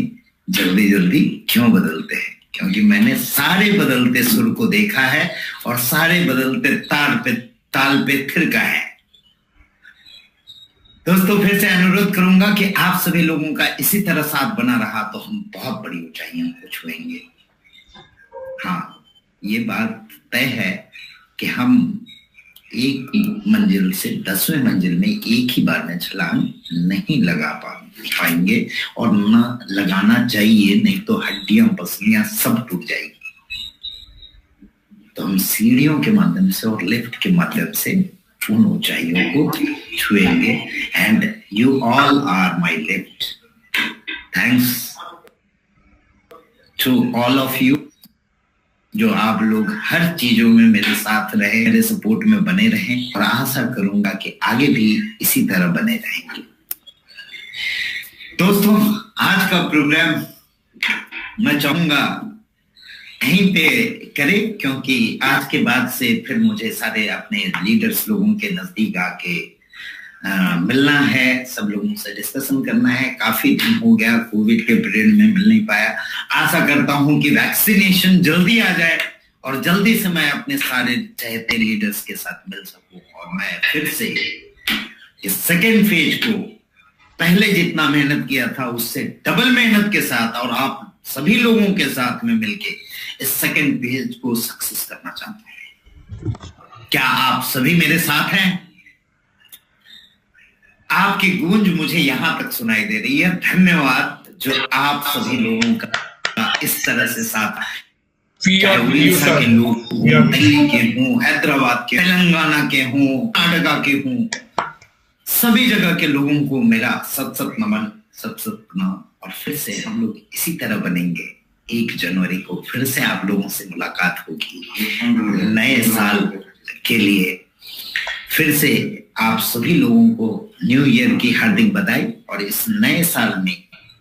जल्दी क्यों बदलते हैं, क्योंकि मैंने सारे बदलते सुर को देखा है और सारे बदलते ताल पे थिरका है। दोस्तों, फिर से अनुरोध करूंगा कि आप सभी लोगों का इसी तरह साथ बना रहा तो हम बहुत बड़ी ऊंचाइयों को छुएंगे। हाँ, ये बात तय है कि हम एक मंजिल से 10वें मंजिल में एक ही बार में छलांग नहीं लगा पाएंगे और न लगाना चाहिए, नहीं तो हड्डियां पसलियां सब टूट जाएगी। तो हम सीढ़ियों के माध्यम से और लिफ्ट के माध्यम से उन ऊंचाइयों को छुएंगे। And you all are my lift. Thanks to all of you, जो आप लोग हर चीजों में मेरे साथ रहे, मेरे सपोर्ट में बने रहें, और आशा करूंगा कि आगे भी इसी तरह बने रहेंगे। दोस्तों, आज का प्रोग्राम मैं चाहूंगा यहीं पे करें, क्योंकि आज के बाद से फिर मुझे सारे अपने लीडर्स लोगों के नजदीक आके मिलना है, सब लोगों से डिस्कशन करना है। काफी दिन हो गया, कोविड के पीरियड में मिल नहीं पाया। आशा करता हूं कि वैक्सीनेशन जल्दी आ जाए और जल्दी से मैं अपने सारे चाहते लीडर्स के साथ मिल सकूं और मैं फिर से इस सेकेंड फेज को पहले जितना मेहनत किया था उससे डबल मेहनत के साथ और आप सभी लोगों के साथ में मिलके इस सेकेंड फेज को सक्सेस करना चाहता हूं। क्या आप सभी मेरे साथ हैं? आपकी गूंज मुझे यहां तक सुनाई दे रही है। धन्यवाद जो आप सभी लोगों का इस तरह से साथ, उड़ीसा के लोग, दिल्ली के हों, हैदराबाद के, तेलंगाना के हों, कर्नाटका के हों, सभी जगह के लोगों को मेरा सत नमन, सत प्रणाम। और फिर से हम लोग इसी तरह बनेंगे। 1 जनवरी को फिर से आप लोगों से मुलाकात होगी नए साल के लिए। फिर से आप सभी लोगों को न्यू ईयर की हार्दिक बधाई। और इस नए साल में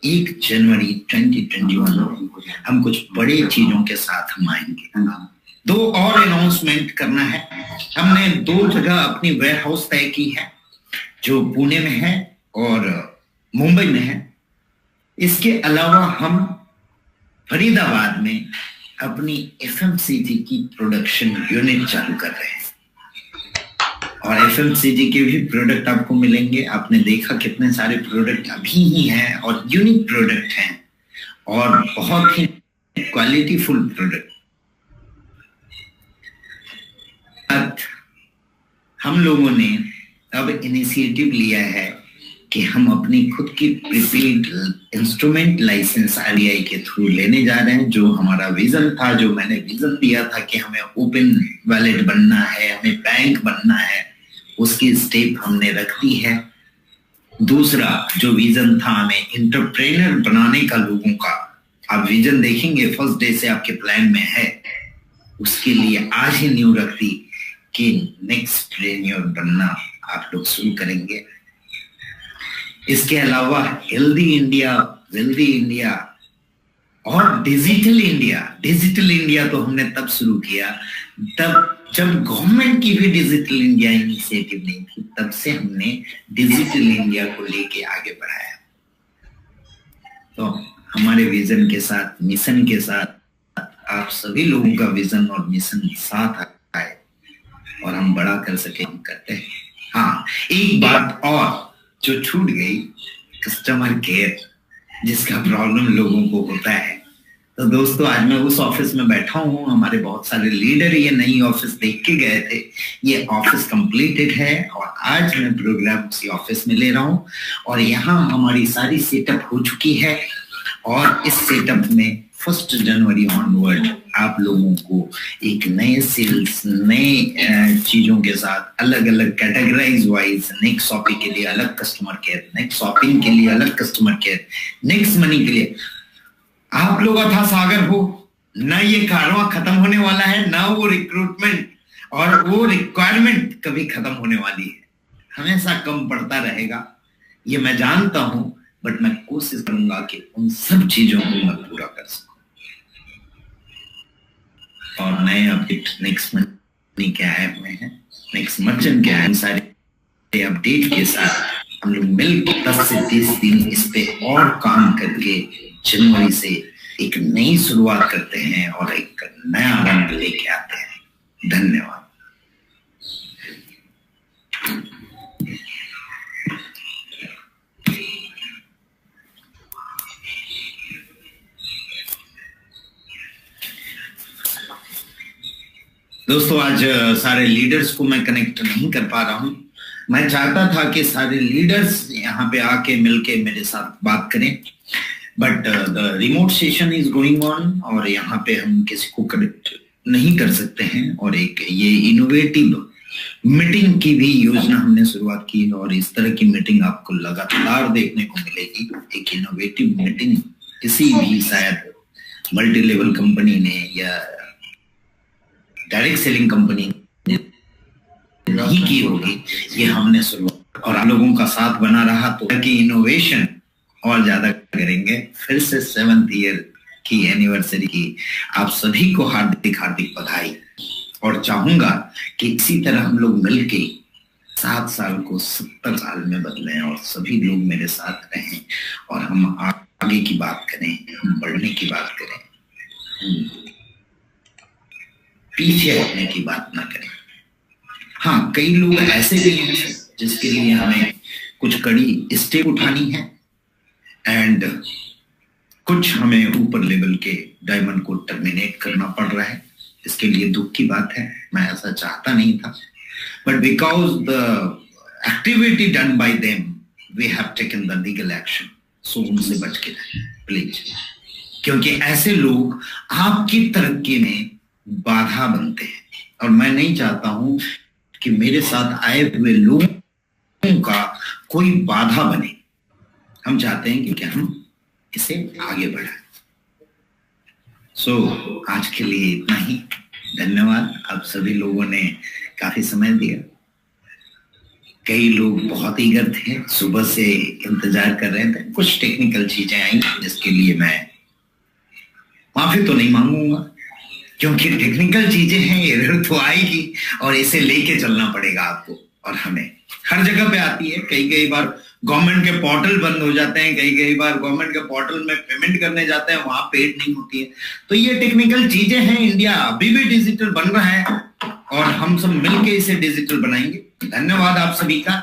1 जनवरी 2021 में हम कुछ बड़े चीजों के साथ हम आएंगे। 2 और अनाउंसमेंट करना है। हमने 2 जगह अपनी वेयर हाउस तय की है, जो पुणे में है और मुंबई में है। इसके अलावा हम फरीदाबाद में अपनी FMCG की प्रोडक्शन यूनिट चालू कर रहे हैं और FMCG के भी प्रोडक्ट आपको मिलेंगे। आपने देखा कितने सारे प्रोडक्ट अभी ही हैं और यूनिक प्रोडक्ट हैं और बहुत ही क्वालिटीफुल प्रोडक्ट। हम लोगों ने अब इनिशिएटिव लिया है कि हम अपनी खुद की प्रीपेड इंस्ट्रूमेंट लाइसेंस RBI के थ्रू लेने जा रहे हैं। जो हमारा विजन था, जो मैंने विजन दिया था कि हमें ओपन वॉलेट बनना है, हमें बैंक बनना है, उसकी स्टेप हमने रख दी है। दूसरा जो विजन था हमें एंटरप्रेन्योर बनाने का, लोगों का, आप विजन देखेंगे फर्स्ट डे से आपके प्लान में है। उसके लिए आज ही न्यू रख दी कि नेक्स्ट ट्रेन्योर बनना आप लोग शुरू करेंगे। इसके अलावा हेल्दी इंडिया, वेल्दी इंडिया और डिजिटल इंडिया। डिजिटल इंडिया तो हमने तब शुरू किया तब जब गवर्नमेंट की भी डिजिटल इंडिया इनिशिएटिव नहीं थी, तब से हमने डिजिटल इंडिया को लेके आगे बढ़ाया। तो हमारे विजन के साथ, मिशन के साथ आप सभी लोगों का विजन और मिशन साथ आए और हम बड़ा कर सके, हम करते हैं। हाँ, एक बात और जो छूट गई, कस्टमर केयर, जिसका प्रॉब्लम लोगों को होता है। तो दोस्तों, आज मैं उस ऑफिस में बैठा हूँ। हमारे बहुत सारे लीडर ये नई ऑफिस देख के गए थे। ये ऑफिस कंप्लीटेड है और आज मैं प्रोग्राम उसी ऑफिस में ले रहा हूँ और यहाँ हमारी सारी सेटअप हो चुकी है। और इस सेटअप में 1 जनवरी ऑनवर्ड आप लोगों को एक नए सेल्स, नए चीजों के साथ अलग अलग कैटेगराइज वाइज, नेक्स्ट शॉपिंग के लिए अलग कस्टमर केयर, नेक्स्ट शॉपिंग के लिए अलग कस्टमर केयर, नेक्स्ट मनी के लिए आप लोग अथा सागर हो। ना ये कारवां खत्म होने वाला है, ना वो रिक्रूटमेंट और वो रिक्वायरमेंट कभी खत्म होने वाली है। हमेशा कम पड़ता रहेगा, ये मैं जानता हूं, बट मैं कोशिश करूंगा कि उन सब चीजों को मैं पूरा कर सकूं। और नए अपडेट नेक्स्ट मनी के ऐप में है, नेक्स्ट मर्चेंट के ऐप, सारे अपडेट के साथ हम लोग मिलकर 10 से 30 दिन इस पे और काम करके जनवरी से एक नई शुरुआत करते हैं और एक नया रंग लेके आते हैं। धन्यवाद। दोस्तों, आज सारे लीडर्स को मैं कनेक्ट नहीं कर पा रहा हूं। मैं चाहता था कि सारे लीडर्स यहाँ पे आके मिलके मेरे साथ बात करें, but the remote session is going on और यहाँ पे हम किसी को कनेक्ट नहीं कर सकते हैं। और एक ये इनोवेटिव मीटिंग की भी योजना हमने शुरुआत की और इस तरह की मीटिंग आपको लगातार देखने को मिलेगी। एक इनोवेटिव मीटिंग किसी भी शायद मल्टी लेवल कंपनी ने या डायरेक्ट सेलिंग कंपनी ने नहीं की होगी, ये हमने शुरुआत। और आप लोगों का साथ बना रहा तो कि इनोवेशन और ज्यादा करेंगे। फिर से 7th ईयर की एनिवर्सरी की आप सभी को हार्दिक हार्दिक बधाई। और चाहूंगा कि इसी तरह हम लोग मिलके 7 साल को 70 साल में बदलें और सभी लोग मेरे साथ रहें और हम आगे की बात करें, हम बढ़ने की बात करें, पीछे हटने की बात ना करें। हाँ, कई लोग ऐसे भी हैं जिसके लिए हमें कुछ कड़ी स्टेप उठानी है एंड कुछ हमें ऊपर लेवल के डायमंड को टर्मिनेट करना पड़ रहा है। इसके लिए दुख की बात है, मैं ऐसा चाहता नहीं था, but because the activity done by them we have taken the legal action. So उनसे बच के रहें प्लीज, क्योंकि ऐसे लोग आपकी तरक्की में बाधा बनते हैं और मैं नहीं चाहता हूं कि मेरे साथ आए हुए लोगों का कोई बाधा बने। हम चाहते हैं कि हम इसे आगे बढ़ाएं। आज के लिए इतना ही। धन्यवाद, आप सभी लोगों ने काफी समय दिया कई लोग बहुत ईगर थे, सुबह से इंतजार कर रहे थे। कुछ टेक्निकल चीजें आई जिसके लिए मैं माफी तो नहीं मांगूंगा, क्योंकि टेक्निकल चीजें हैं, एरर तो आएगी और इसे लेके चलना पड़ेगा आपको और हमें। हर जगह पे आती है, कई बार गवर्नमेंट के पोर्टल बंद हो जाते हैं, कई बार गवर्नमेंट के पोर्टल में पेमेंट करने जाते हैं, वहां पेड नहीं होती है। तो ये टेक्निकल चीजें हैं। इंडिया अभी भी डिजिटल बन रहा है और हम सब मिलके इसे डिजिटल बनाएंगे। धन्यवाद आप सभी का।